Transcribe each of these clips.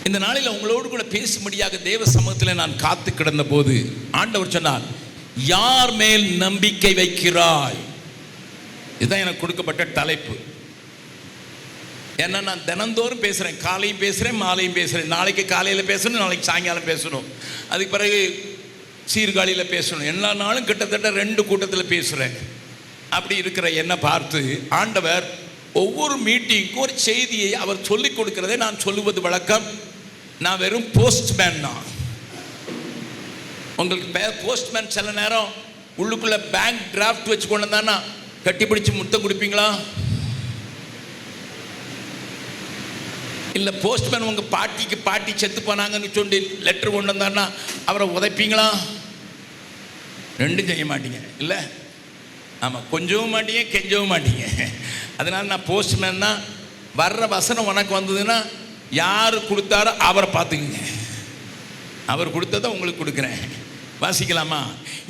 இந்த நாளில் உங்களோடு கூட பேசும்படியாக தேவ சமூகத்தில் நான் காத்து கிடந்த போது ஆண்டவர் சொன்னார், யார் மேல் நம்பிக்கை வைக்கிறாய்? இதுதான் எனக்கு கொடுக்கப்பட்ட தலைப்பு. ஏன்னா நான் தினந்தோறும் பேசுகிறேன், காலையும் பேசுகிறேன், மாலையும் பேசுகிறேன். நாளைக்கு காலையில் பேசணும், நாளைக்கு சாயங்காலம் பேசணும், அதுக்கு பிறகு சீர்காழியில் பேசணும். எல்லா நாளும் கிட்டத்தட்ட 2 கூட்டத்தில் பேசுகிறேன். அப்படி இருக்கிற என்னை பார்த்து ஆண்டவர் ஒவ்வொரு மீட்டிங்க்கும் ஒரு செய்தியை அவர் சொல்லிக் கொடுக்கிறதை நான் சொல்லுவது வழக்கம். நான் வெறும் போஸ்ட்மேன் தான். உங்களுக்கு போஸ்ட்மேன் சில நேரம் உள்ளுக்குள்ளே பேங்க் டிராஃப்ட் வச்சு கொண்டு வந்தானா கட்டிப்பிடிச்சு முத்தம் கொடுப்பீங்களா? இல்லை போஸ்ட்மேன் உங்கள் பாட்டி செத்து போனாங்கன்னு சொல்லி லெட்டர் கொண்டு வந்தான்னா அவரை உதைப்பீங்களா? 2 செய்ய மாட்டீங்க இல்லை? ஆமாம், கொஞ்சவும் மாட்டீங்க, கெஞ்சவும் மாட்டீங்க. அதனால் நான் போஸ்ட்மேன் தான். வர்ற வசனம் உனக்கு வந்ததுன்னா யார் கொடுத்தாரோ அவரை பார்த்துக்குங்க. அவர் கொடுத்ததை உங்களுக்கு கொடுக்குறேன். வாசிக்கலாமா?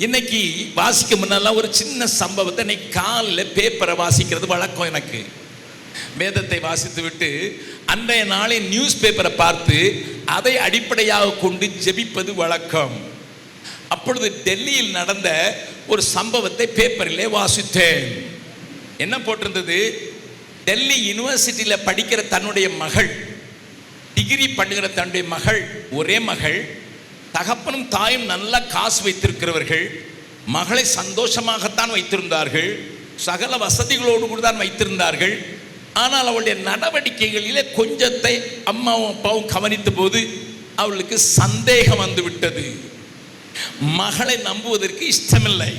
இன்னைக்கு வாசிக்க முன்னெல்லாம் ஒரு சின்ன சம்பவத்தை, இன்னைக்கு காலையில் பேப்பரை வாசிக்கிறது வழக்கம் எனக்கு. வேதத்தை வாசித்து விட்டு அன்றைய நாளின் நியூஸ் பேப்பரை பார்த்து அதை அடிப்படையாக கொண்டு ஜெபிப்பது வழக்கம். அப்பொழுது டெல்லியில் நடந்த ஒரு சம்பவத்தை பேப்பரிலே வாசித்தேன். என்ன போட்டிருந்தது? டெல்லி யூனிவர்சிட்டியில் படிக்கிற தன்னுடைய மகள், டிகிரி பண்ணுகிற தன்னுடைய மகள், ஒரே மகள், தகப்பனும் தாயும் நல்ல காசு வைத்திருக்கிறவர்கள், மகளை சந்தோஷமாகத்தான் வைத்திருந்தார்கள், சகல வசதிகளோடு கூட தான் வைத்திருந்தார்கள். ஆனால் அவளுடைய நடவடிக்கைகளிலே கொஞ்சத்தை அம்மாவும் அப்பாவும் கவனித்த போது அவளுக்கு சந்தேகம் வந்து விட்டது. மகளை நம்புவதற்கு இஷ்டமில்லை.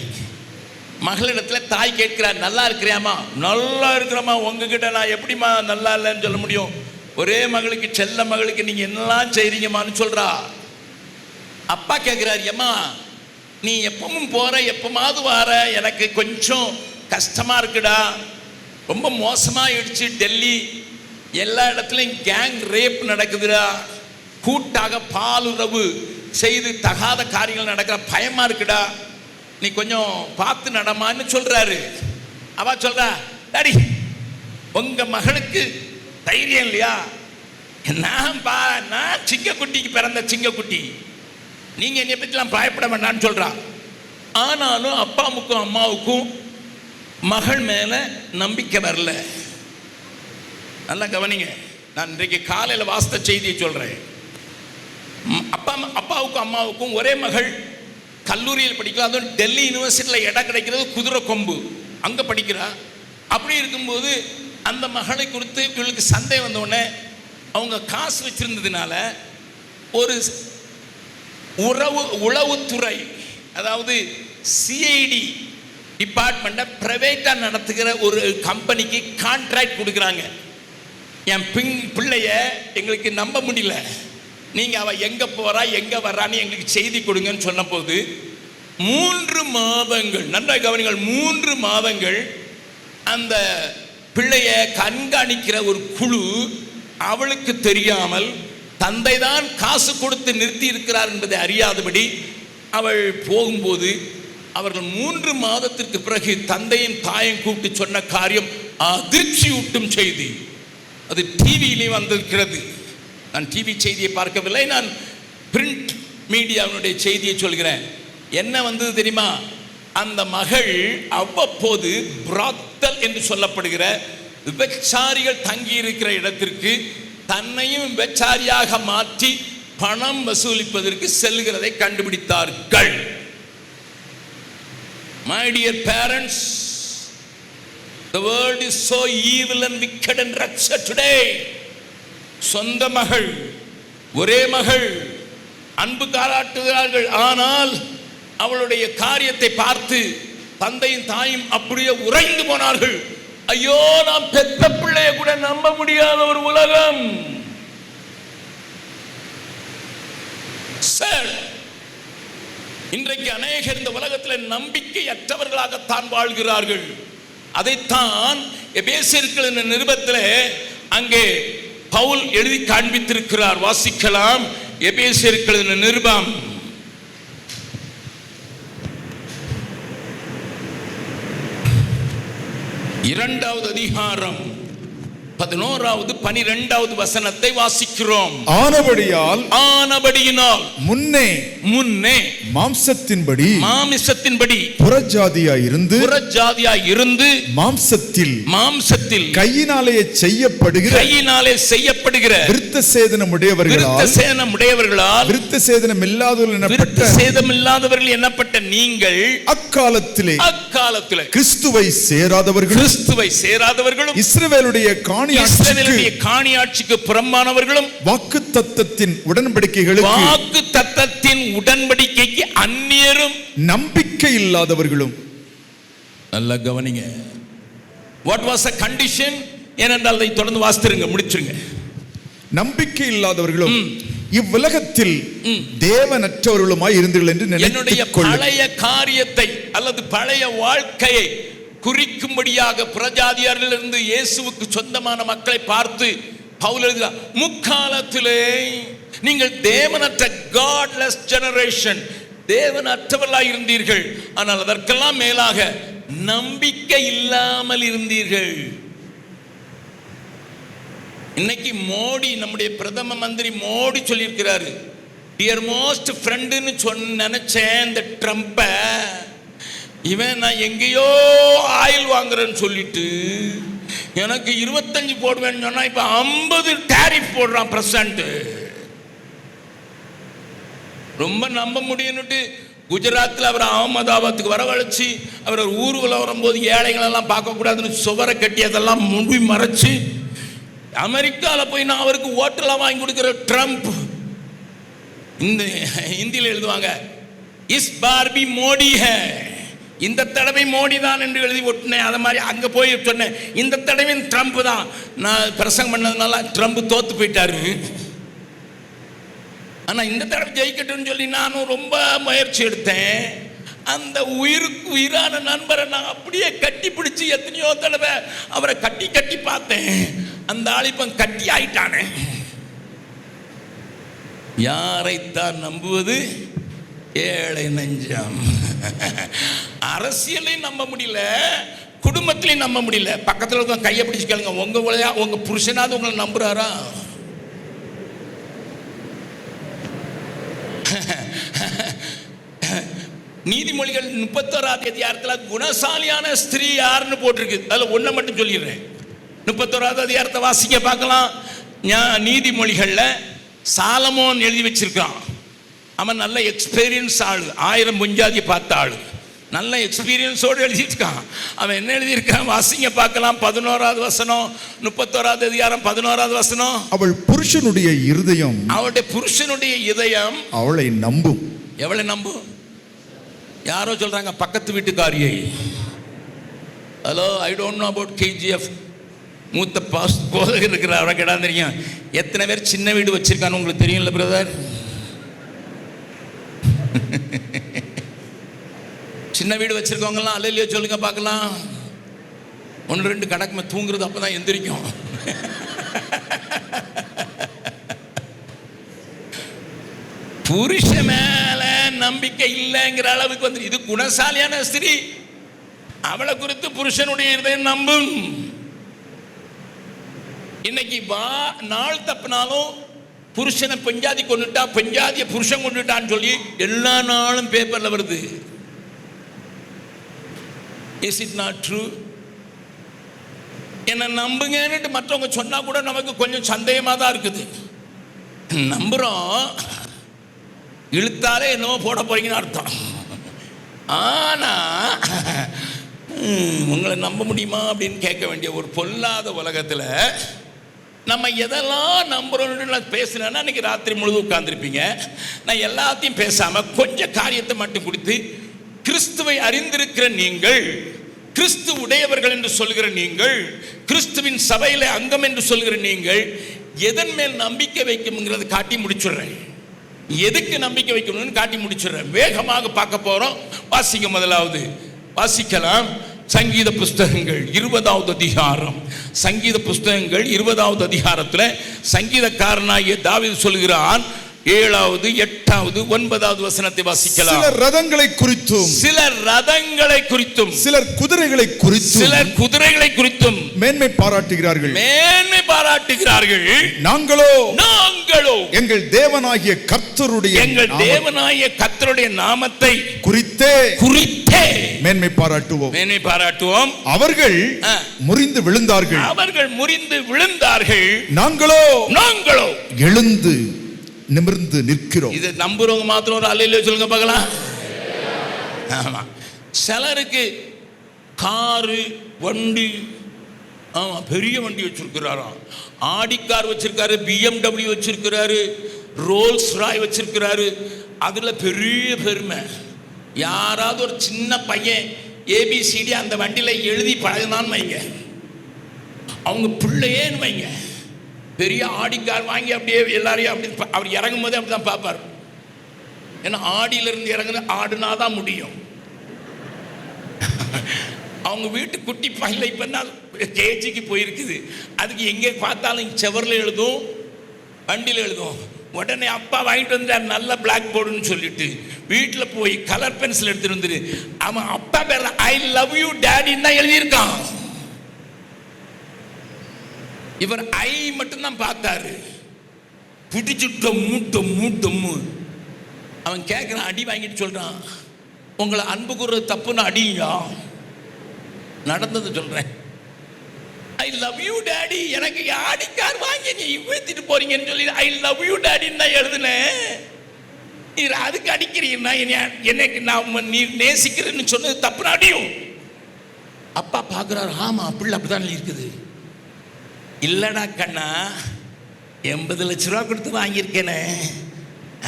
மகளிடத்தில் தாய் கேட்கிறார், நல்லா இருக்கிறியாமா? நல்லா இருக்கிறம்மா. உங்ககிட்ட நான் எப்படிமா நல்லா இல்லைன்னு சொல்ல முடியும்? ஒரே மகளுக்கு, செல்ல மகளுக்கு நீங்க என்னெல்லாம் செய்றீங்கம்மான்னு சொல்றா. அப்பா கேட்கிறார், ஏம்மா நீ எப்பவும் போற, எப்பமாவது வார, எனக்கு கொஞ்சம் கஷ்டமா இருக்குடா, ரொம்ப மோசமாயிடுச்சு. டெல்லி எல்லா இடத்துலையும் கேங் ரேப் நடக்குதுடா, கூட்டாக பாலுறவு செய்து தகாத காரியங்கள் நடக்கிற, பயமா இருக்குடா, நீ கொஞ்சம் பார்த்து நடமான்னு சொல்றாரு. அவ சொல்றா, டாடி உங்க மகளுக்கு தைரியம் இல்லையா? நான் சிங்கக்குட்டிக்கு பிறந்த சிங்கக்குட்டி, நீங்க என்னை பற்றிலாம் பயப்பட வேண்டாம்னு சொல்றா. ஆனாலும் அப்பாவுக்கும் அம்மாவுக்கும் மகள் மேல நம்பிக்கை வரல. நல்லா கவனிங்க, நான் இன்றைக்கு காலையில் வாசித்த செய்தியை சொல்றேன். அப்பாவுக்கும் அம்மாவுக்கும் ஒரே மகள், கல்லூரியில் படிக்கலாம், அதுவும் டெல்லி யூனிவர்சிட்டியில் இடம் கிடைக்கிறது குதிரை கொம்பு, அங்கே படிக்கிறா. அப்படி இருக்கும்போது அந்த மகளை குறித்து இவளுக்கு சந்தேகம் வந்தோடனே அவங்க காசு வச்சிருந்ததுனால ஒரு உளவுத்துறை, அதாவது சிஐடி டிபார்ட்மெண்ட்டை பிரைவேட்டாக நடத்துகிற ஒரு கம்பெனிக்கு கான்ட்ராக்ட் கொடுக்குறாங்க. என் பிள்ளைய எங்களுக்கு நம்ப முடியல, நீங்கள் அவள் எங்கே போகிறா எங்கே வர்றான்னு எங்களுக்கு செய்தி கொடுங்கன்னு சொன்ன போது 3 மாதங்கள், நன்றாக கவனிங்கள், 3 மாதங்கள் அந்த பிள்ளைய கண்காணிக்கிற ஒரு குழு அவளுக்கு தெரியாமல், தந்தை தான் காசு கொடுத்து நிறுத்தி இருக்கிறார் என்பதை அறியாதபடி அவள் போகும்போது அவர்கள் 3 மாதத்திற்கு பிறகு தந்தையும் தாயும் கூப்பிட்டு சொன்ன காரியம் அதிர்ச்சி ஊட்டும் செய்தி. அது டிவியிலே வந்திருக்கிறது. நான் டிவி செய்தியை பார்க்கவில்லை, நான் பிரிண்ட் மீடியாவினுடைய செய்தியை சொல்கிறேன். என்ன வந்தது தெரியுமா? அந்த மகள் அவ்வப்போது பிராத்தல் என்று சொல்லப்படுகிற விபச்சாரிகள் தங்கி இருக்கிற இடத்திற்கு தன்னையும் விபச்சாரியாக மாற்றி பணம் வசூலிப்பதற்கு செல்கிறதை கண்டுபிடித்தார்கள். My dear parents, the world is so evil and wicked and wretched today. சொந்த மகள், ஒரே மகள், அன்பு காராட்டுகிறார்கள். ஆனால் அவளுடைய காரியத்தை பார்த்து தந்தையும் தாயும் அப்படியே உறைந்து போனார்கள். ஐயோ, நாம் பெத்த பிள்ளைய கூட நம்ப முடியாத ஒரு உலகம். சார், இன்றைக்கு அநேகர் இந்த உலகத்தில் நம்பிக்கையற்றவர்களாகத்தான் வாழ்கிறார்கள். அதைத்தான் எபேசியர்கள் என்ற நிருபத்தில் அங்கே பவுல் எழுதி காண்பித்திருக்கிறார். வாசிக்கலாம். எபேசியர்கள் என்ற நிருபம் 2வது அதிகாரம் 11வது 12வது வசனத்தை வாசிக்கிறோம். ஆனபடியினால் முன்னே மாம்சத்தின்படி புறஜாதியாய் இருந்து மாம்சத்தில் கையினாலே செய்யப்படுகிற விருத்த சேதனமுடையவர்களால் விருத்த சேதமில்லாதவர்கள் என்னப்பட்ட நீங்கள் அக்காலத்திலே கிறிஸ்துவை சேராதவர்களும் இஸ்ரவேலுடைய காணியாட்சிக்கு புறம்பானவர்களும் வாக்குத்தத்தத்தின் உடன்படிக்கைக்கு அந்நியரும் நம்பிக்கை இல்லாதவர்களும். நல்ல கவனிங்க. What was the condition? ஏனென்றால் அதை தொடர்ந்து வாசித்துருங்க, முடிச்சிருங்க. நம்பிக்கை இல்லாதவர்களும் இவ்வுலகத்தில் தேவனற்றவர்களுமாய் இருந்தீர்கள் என்று என்னுடைய பழைய காரியத்தை அல்லது பழைய வாழ்க்கையை குறிக்கும்படியாக புறஜாதியாரிலிருந்து இயேசுவுக்கு சொந்தமான மக்களை பார்த்து பவுல் எழுதுகிறார், முக்காலத்திலே நீங்கள் தேவனற்ற காட்லெஸ் ஜெனரேஷன், தேவனற்றவர்களாய் இருந்தீர்கள். ஆனால் அதற்கெல்லாம் மேலாக நம்பிக்கை இல்லாமல் இருந்தீர்கள். இன்னைக்கு மோடி, நம்முடைய பிரதம மந்திரி மோடி சொல்லியிருக்கிறாரு, டியர் மோஸ்ட் ஃப்ரெண்டுன்னு நினைச்சேன் இந்த ட்ரம்ப, இவன் நான் எங்கேயோ ஆயில் வாங்குறேன்னு சொல்லிட்டு எனக்கு 25 போடுவேன்னு சொன்னா இப்ப 50 டாரிஃப் போடுறான் பிரசன்ட். ரொம்ப நம்ப முடியும்னுட்டு குஜராத்தில் அவர் அகமதாபாத்துக்கு வரவழைச்சு அவர் ஊர்வலம் வரும்போது ஏழைகளெல்லாம் பார்க்கக்கூடாதுன்னு சுவரை கட்டி அதெல்லாம் முடி மறைச்சு அமெரிக்காவில் போய் நான் அவருக்கு ஓட்டெல்லாம் வாங்கி கொடுக்குற ட்ரம்ப். இந்த ஹிந்தியில் எழுதுவாங்க, இஸ் பார்பி மோடி ஹே, இந்த தடவை மோடி தான் என்று எழுதி ஒட்டினேன். அதை மாதிரி அங்கே போய் சொன்னேன், இந்த தடவை ட்ரம்ப் தான். நான் பிரசங்கம் பண்ணதுனால ட்ரம்ப் தோத்து போயிட்டாரு, ஆனால் இந்த தடவை ஜெயிக்கட்டும்னு சொல்லி நானும் ரொம்ப முயற்சி எடுத்தேன். அந்த உயிருக்கு உயிரான நண்பரை நான் அப்படியே கட்டி பிடிச்சி எத்தனையோ தடவை அவரை கட்டி கட்டி பார்த்தேன். அந்த ஆள் இப்போ கட்டி ஆயிட்டானே. யாரைத்தான் நம்புவது? ஏழை நெஞ்சம். அரசியலையும் நம்ப முடியல, குடும்பத்திலையும் நம்ப முடியல. பக்கத்தில் இருக்க கையை பிடிச்சு கேளுங்க, உங்க புருஷனாவது உங்களை நம்புறாரா? நீதிமொழிகள் 31வது அதிகாரத்தில் குணசாலியான ஸ்திரீ யாருன்னு போட்டிருக்கு. அதில் ஒன்றை மட்டும் சொல்லிடுறேன். 31வது அதிகாரத்தை வாசிக்க பார்க்கலாம். நீதிமொழிகளில் சாலமோன் எழுதி வச்சிருக்கான். அவன் நல்ல எக்ஸ்பீரியன்ஸ் ஆளு, 1000 முஞ்சாதியை பார்த்த ஆளு, நல்ல எக்ஸ்பீரியன்ஸோடு எழுதியிருக்கான். அவன் என்ன எழுதியிருக்கான் வாசிங்க பார்க்கலாம். 11வது வசனம், 31வது அதிகாரம் 11வது வசனம். அவளுடைய புருஷனுடைய இதயம் அவளை நம்பும். எவளை நம்பும்? யாரோ சொல்றாங்க பக்கத்து வீட்டுக்காரியை. Hello, I don't know about KGF. மூத்த போதகர் இருக்கிற அவரை கேட்டா தெரியும். எத்தனை பேர் சின்ன வீடு வச்சிருக்கான்னு உங்களுக்கு தெரியும்ல பிரதர்? சின்ன வீடு வச்சிருக்கவங்கலாம் அல்லையோ சொல்லுங்க பார்க்கலாம். 1-2 கணக்குமே தூங்குறது அப்பதான் எந்திரிக்கும். புருஷ மேல நம்பிக்கை இல்லைங்கிற அளவுக்கு வந்து, இது குணசாலியான ஸ்திரீ, அவளை குறித்து புருஷனுடைய இதயம் நம்பும். இன்னைக்கு நாள் தப்பினாலும் புருஷனை பெஞ்சாதி கொண்டுட்டா, பெஞ்சாதிய புருஷன் கொண்டுட்டான்னு சொல்லி எல்லா நாளும் பேப்பர்ல வருது. Is it not true? என்ன நம்புங்கன்னு மற்றவங்க சொன்னா கூட நமக்கு கொஞ்சம் சந்தேகமா தான் இருக்குது. நம்புறோம், இழுத்தாலே என்னவோ போட போறீங்கன்னு அர்த்தம். ஆனா உங்களை நம்ப முடியுமா அப்படின்னு கேட்க வேண்டிய ஒரு பொல்லாத உலகத்துல நம்ம எதெல்லாம் நம்புறோம்னு நான் பேசுனேன்னா இன்னைக்கு ராத்திரி முழுதும் உட்கார்ந்துருப்பீங்க. நான் எல்லாத்தையும் பேசாம கொஞ்சம் காரியத்தை மட்டும் கொடுத்து, கிறிஸ்துவை அறிந்திருக்கிற நீங்கள், கிறிஸ்து உடையவர்கள் என்று சொல்கிற நீங்கள், கிறிஸ்துவின் சபையில அங்கம் என்று சொல்கிற நீங்கள் எதன் மேல் நம்பிக்கை வைக்கும்ங்கிறது காட்டி முடிச்சுடுறேன். எதுக்கு நம்பிக்கை வைக்கணும்னு காட்டி முடிச்சுடுறேன். வேகமாக பார்க்க போறோம். வாசிக்க, முதலாவது வாசிக்கலாம். சங்கீத புஸ்தகங்கள் 20வது அதிகாரம். சங்கீத புஸ்தகங்கள் 20வது அதிகாரத்தில் சங்கீதக்காரனாகிய தாவீது சொல்கிறான், 7வது 8வது 9வது வசனத்தை வாசிக்கலாம். சிலர் ரதங்களை குறித்தும், சிலர் ரதங்களை குறித்தும், சிலர் குதிரைகளை குறித்தும், சிலர் குதிரைகளை குறித்தும் மேன்மை பாராட்டுகிறார்கள். மேன்மை பாராட்டுகிறார்கள். நாங்களோ எங்கள் தேவனாகிய கர்த்தருடைய நாமத்தை குறித்தே மேன்மை பாராட்டுவோம். அவர்கள் முறிந்து விழுந்தார்கள். நாங்களோ எழுந்து நிமிர்ந்து நிற்கிறோம். இது நம்புறவங்க மாத்திரம் ஒரு அல்லேலூயா சொல்லுங்க பார்க்கலாம். ஆமா, சிலருக்கு காரு வண்டி, ஆமா பெரிய வண்டி வச்சிருக்கிறாராம். ஆடி கார் வச்சிருக்காரு, BMW வச்சிருக்கிறாரு, ரோல்ஸ் ராய் வச்சிருக்கிறாரு. அதுல பெரிய பெருமை. யாராவது ஒரு சின்ன பையன் ABCD அந்த வண்டியில எழுதி பழகினான்னு வைங்க, அவங்க பிள்ளையேன்னு வைங்க, பெரிய ஆடி கார் வாங்கி அப்படியே எல்லாரையும் அப்படி அவர் இறங்கும் போதே அப்படிதான் பார்ப்பார். ஏன்னா ஆடியிலிருந்து இறங்குது ஆடுனாதான் முடியும். அவங்க வீட்டு குட்டி பையில இப்ப கேஜிக்கு போயிருக்குது. அதுக்கு எங்கே பார்த்தாலும் செவரில் எழுதும், வண்டியில் எழுதும். உடனே அப்பா வாங்கிட்டு வந்தார் நல்ல பிளாக் போர்டுன்னு சொல்லிட்டு வீட்டில் போய் கலர் பென்சில் எடுத்துட்டு வந்துரு. அவன் அப்பா பேர்ல ஐ லவ் யூ டேடின்னு தான் எழுதியிருக்கான். இவர் ஐ மட்டும்தான் பார்த்தாரு. பிடிச்சு டம்மு. அவன் கேட்குறான், அடி வாங்கிட்டு சொல்றான், உங்களை அன்பு கூறுறது தப்புன்னு அடியா. நடந்தது சொல்றேன். ஐ லவ் யூ டாடி, எனக்கு ஆடிக்கார் வாங்கி நீ வீழ்த்திட்டு போறீங்கன்னு சொல்லி ஐ லவ் யூ டாடின்னு தான் எழுதுனேன். நீ அதுக்கு அடிக்கிறீங்கன்னா எனக்கு நான் நீ நேசிக்கிறேன்னு சொன்னது தப்புன்னு அடியும். அப்பா பார்க்குறாரு, ஆமா பிள்ளை அப்படிதான் இருக்குது. இல்லடா கண்ணா, 80 லட்ச ரூபா கொடுத்து வாங்கியிருக்கேனே,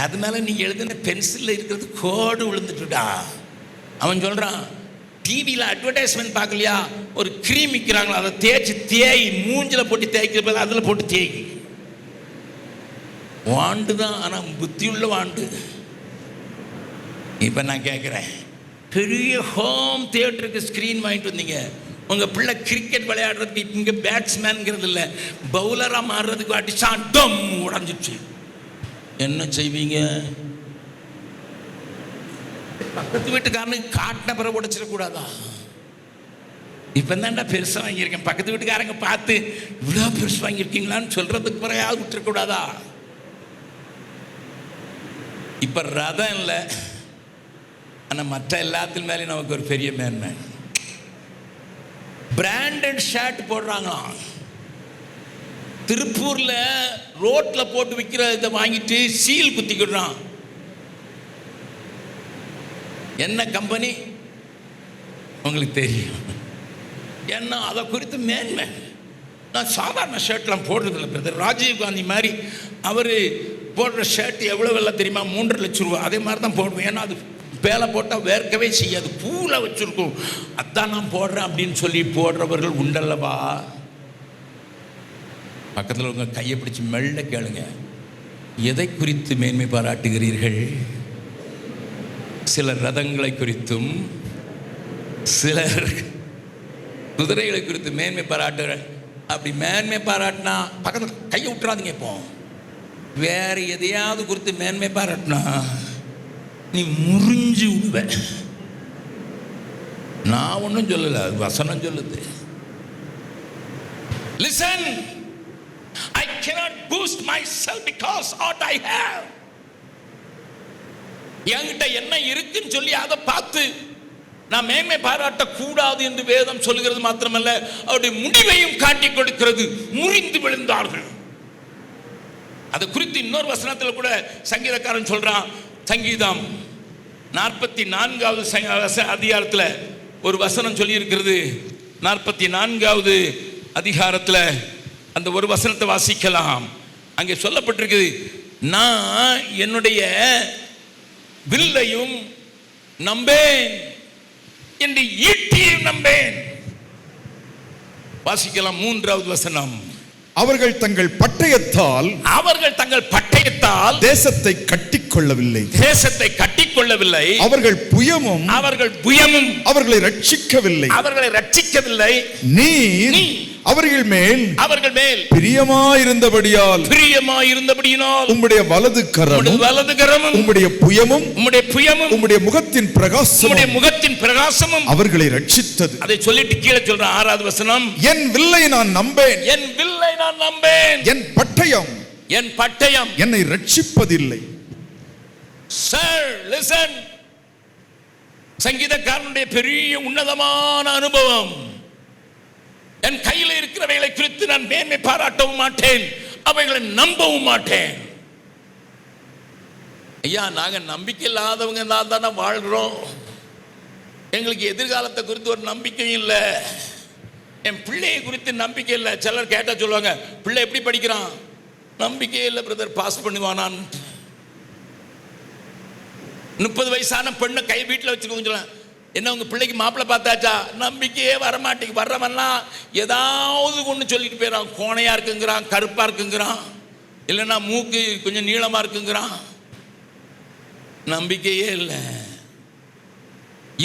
அதனால நீ எழுதின பென்சிலில் இருக்கிறது கோடு விழுந்துட்டுடா. அவன் சொல்றான், டிவியில் அட்வர்டைஸ்மெண்ட் பார்க்கலையா, ஒரு க்ரீம் விற்கிறாங்களா, அதை தேய் மூஞ்சில் போட்டு தேய்க்கிற அதில் போட்டு தேய். வாண்டு தான், ஆனால் புத்தியுள்ள வாண்டு. இப்போ நான் கேட்குறேன், பெரிய ஹோம் தியேட்டருக்கு ஸ்க்ரீன் வாங்கிட்டு வந்தீங்க, உங்கள் பிள்ளை கிரிக்கெட் விளையாடுறதுக்கு இங்கே பேட்ஸ்மேனுங்கிறது இல்லை, பவுலராக மாறுறதுக்கு அடிச்சா டம் உடஞ்சிச்சு, என்ன செய்வீங்க? பக்கத்து வீட்டுக்காரனுக்கு காட்டின பிறகு உடைச்சிடக்கூடாதா? இப்போ தான்டா பெருசாக வாங்கியிருக்கேன், பக்கத்து வீட்டுக்காரங்க பார்த்து இவ்வளோ பெருசு வாங்கியிருக்கீங்களான்னு சொல்றதுக்கு பிறகு யாரும் விட்டுறக்கூடாதா? இப்போ ரதம் இல்லை, ஆனால் மற்ற எல்லாத்தின் மேலேயும் நமக்கு ஒரு பெரிய மேன்மை. பிராண்டட் ஷர்ட் போடுறாங்களாம். திருப்பூர்ல ரோட்ல போட்டு விற்கிற இதை வாங்கிட்டு சீல் குத்திக்கிடுறான். என்ன கம்பெனி உங்களுக்கு தெரியும்? என்ன அதை குறித்து மேன்மை. நான் சாதாரண ஷர்ட்லாம் போடுறதில்ல பிரதர். ராஜீவ் காந்தி மாதிரி அவர் போடுற ஷர்ட் எவ்வளோ வெள்ள தெரியுமா? 3.5 லட்சம் ரூபா. அதே மாதிரி தான் போடுவேன். ஏன்னா அது வேலை போட்டால் வேர்க்கவே செய்யாது, பூவில் வச்சுருக்கும். அதான் நான் போடுறேன் அப்படின்னு சொல்லி போடுறவர்கள் உண்டல்லவா? பக்கத்தில் உங்கள் கையை பிடிச்சி மெல்ல கேளுங்க, எதை குறித்து மேன்மை பாராட்டுகிறீர்கள்? சிலர் ரதங்களை குறித்தும், சிலர் குதிரைகளை குறித்து மேன்மை பாராட்டுகிற. அப்படி மேன்மை பாராட்டினா பக்கத்தில் கையை விட்டுறாதீங்க. இப்போ வேற எதையாவது குறித்து மேன்மை பாராட்டினா நீ முறிஞ்சு விடுவ. நான் ஒன்றும் சொல்லலை, அது வசனம் சொல்லுது. Listen, I cannot boost myself because what I have. என்கிட்ட என்ன இருக்குன்னு சொல்லி அதை பார்த்து நான் மேன்மை பாராட்ட கூடாது என்று வேதம் சொல்லுகிறது மாத்திரமல்ல, அவருடைய முடிவையும் காட்டிக் கொடுக்கிறது. முறிந்து விழுந்தார்கள். அது குறித்து இன்னொரு வசனத்தில் கூட சங்கீதக்காரன் சொல்றான். சங்கீதம் 44வது அதிகாரத்தில் ஒரு வசனம் சொல்லி இருக்கிறது. 44வது அதிகாரத்தில் அந்த ஒரு வசனத்தை வாசிக்கலாம். அங்கே சொல்லப்பட்டிருக்குது, நான் என்னுடைய வில்லையும் நம்பேன், என்று ஈட்டியையும் நம்பேன். வாசிக்கலாம் 3வது வசனம். அவர்கள் தங்கள் பட்டயத்தால் தேசத்தை கட்டி கட்டிக்கொள்ளவில்லை, தேசத்தை கட்டிக்கொள்ளவில்லை, அவர்கள் புயமும் அவர்களை ரட்சிக்கவில்லை. நீர் அவர்கள் மேல் பிரியமாயிருந்தபடியால் உம்முடைய வலது கரமும் உம்முடைய புயமும் உம்முடைய முகத்தின் பிரகாசமும் அவர்களை ரட்சித்தது. அதை சொல்லிட்டு கீழே சொல்ற 6வது வசனம், என் வில்லை நான் நம்பேன், என் பட்டயம் என்னை ரட்சிப்பதில்லை. சார் லிசன், சங்கீதக்காரனுடைய பெரிய உன்னதமான அனுபவம், என் கையில் இருக்கிறவைகளை குறித்து நான் மேன்மை பாராட்டவும் மாட்டேன், அவைகளை நம்பவும் மாட்டேன். ஐயா, நாங்க நம்பிக்கை இல்லாதவங்க தானே வாழ்கிறோம். எங்களுக்கு எதிர்காலத்தை குறித்து ஒரு நம்பிக்கையும் இல்லை, என் பிள்ளையை குறித்து நம்பிக்கை இல்லை. சிலர் கேட்டா சொல்லுவாங்க, பிள்ளை எப்படி படிக்கிறான்? நம்பிக்கையே இல்லை பிரதர், பாஸ் பண்ணுவானான். 30 வயசான பெண்ணை கை வீட்டில் வச்சுக்கோங்க சொல்லுவாங்க, என்ன உங்க பிள்ளைக்கு மாப்பிள்ளை பார்த்தாச்சா? நம்பிக்கையே வரமாட்டேங்குது. வர்றவன்லாம் ஏதாவது ஒன்று சொல்லிட்டு போயிடறான். கோணையா இருக்குங்கிறான், கருப்பா இருக்குங்கிறான், இல்லைன்னா மூக்கு கொஞ்சம் நீளமா இருக்குங்கிறான். நம்பிக்கையே இல்லை.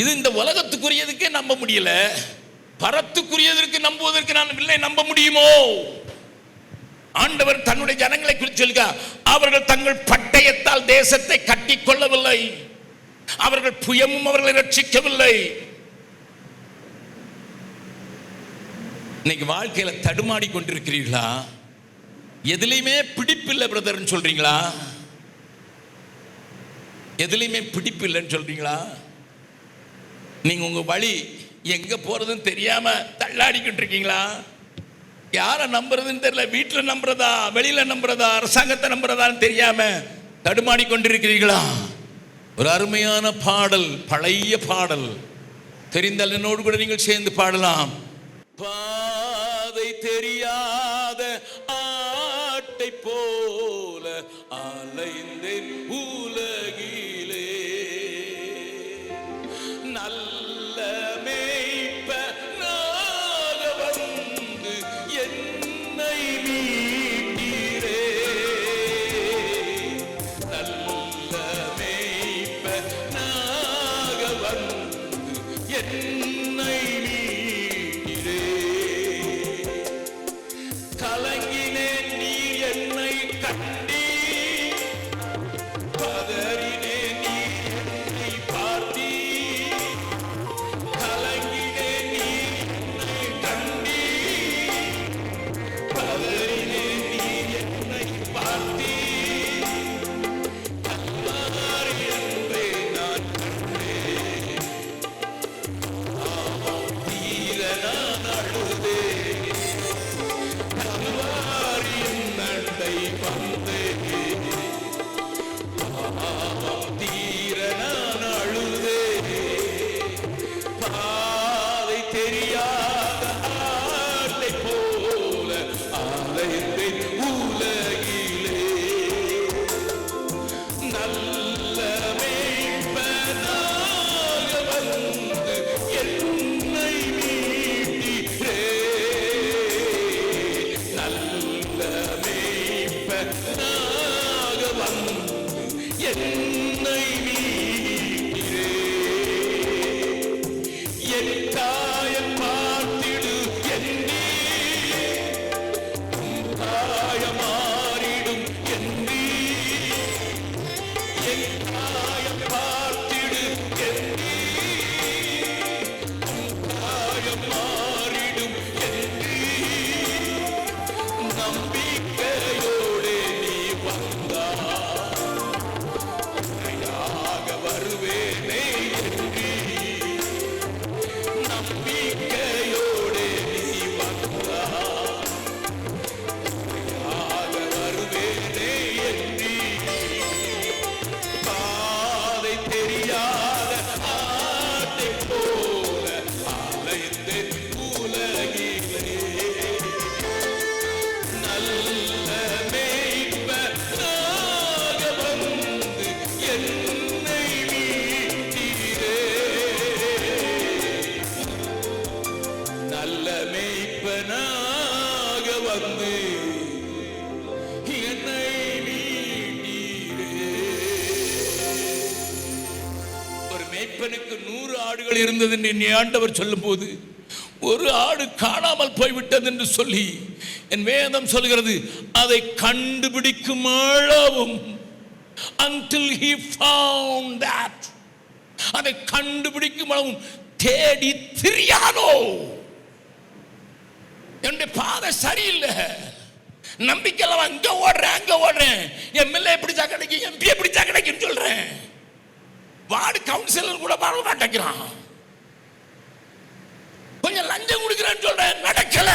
இது இந்த உலகத்துக்குரியதுக்கே நம்ப முடியல, பரத்துக்குரியதற்கு நம்புவதற்கு நான் இல்லை நம்ப முடியுமோ? ஆண்டவர் தன்னுடைய ஜனங்களை குறித்து சொல்லுங்க, அவர்கள் தங்கள் பட்டயத்தால் தேசத்தை கட்டி கொள்ளவில்லை, அவர்கள் புயமும் அவர்களை ரட்சிக்கவில்லை. இன்னைக்கு வாழ்க்கையில தடுமாடி கொண்டிருக்கிறீர்களா? எதுலையுமே பிடிப்பில்லை பிரதர்ன்னு சொல்றீங்களா? எதுலையுமே பிடிப்பு இல்லைன்னு சொல்றீங்களா? நீங்க உங்க வழி எங்க போறதுன்னு தெரியாம தள்ளாடிக்கிட்டு இருக்கீங்களா? யாரை நம்புறதுன்னு தெரியல, வீட்டில் நம்புறதா, வெளியில நம்புறதா, அரசாங்கத்தை நம்புறதான்னு தெரியாம தடுமாடி கொண்டிருக்கிறீர்களா? ஒரு அருமையான பாடல், பழைய பாடல், தெரிந்தால் என்னோடு கூட நீங்கள் சேர்ந்து பாடலாம். பாதை தெரியாத ஆட்டை போல அலைந்தேன் உலகிலே, நல்ல மேய்ப்பனாக வந்து என்னை மீட்டீரே, நல்ல மேய்ப்பனாக வந்து என்னை மீட்டீரே. கலங்கினேன் நீ என்னை கண்டீர், பதறினேன் நீ என்னை பார்த்தீர், கலங்கினேன் நீ என்னை கண்டீர், பதறினேன் நீ என்னை பார்த்தீர், கல்வாரி அன்பை நான் கண்டேன், பாவம் தீர நான் அழுதேன், கல்வாரியின் நண்டை வந்தேன், பாவம் தீர நான் அழுதேன், பாதை தெரியாத ஆட்டை போல அலைந்தேன் உலகிலே, நல்ல மேய்ப்பனாக வந்து என்னை மீட்டீரே, நல்ல மேய்ப்பனாக வந்து என்னை மீட்டீரே. என் காயம் பார்த்திடு என்னே, காயம் மாறிடும் என்னே, என் காயம் பார்த்திடு என்னே, காயம் மாறிடும் என்னே, நம்பிக்கையோடு நீ வந்தாய், உன்னையாக வருவேனே என்றே, நம்பிக்கையோடு நீ வந்தாய், உன்னையாக வருவேனே என்றே, பாதை தெரியாத ஆட்டை போல அலைந்தேன் உலகிலே, நல்ல மேய்ப்பனாக வந்து என்னை மீட்டீரே, நல்ல மேய்ப்பனாக வந்து என்னை மீட்டீரே. மேய்ப்பனுக்கு 100 ஆடுகள் இருந்தது என்று ஆண்டவர் சொல்லும் போது ஒரு ஆடு காணாமல் போய்விட்டது என்று சொல்லி என் வேதம் சொல்கிறது, அதை கண்டுபிடிக்கும் அளவும் until he found that, அதை கண்டுபிடிக்கும் அளவும் தேடி திரியாதோ. என்னுடைய பாதை சரியில்லை, நம்பிக்கையில் அங்க ஓடுறேன், எம்எல்ஏ பிடிச்சா கிடைக்கும், எம்பி பிடிச்சா கிடைக்கும் சொல்றேன், வார்டு கவுன்சிலர் கூட வர மாட்டேங்கிறான், கொஞ்சம் லஞ்சம் கொடுக்கிறேன்னு சொல்றேன், நடக்கல,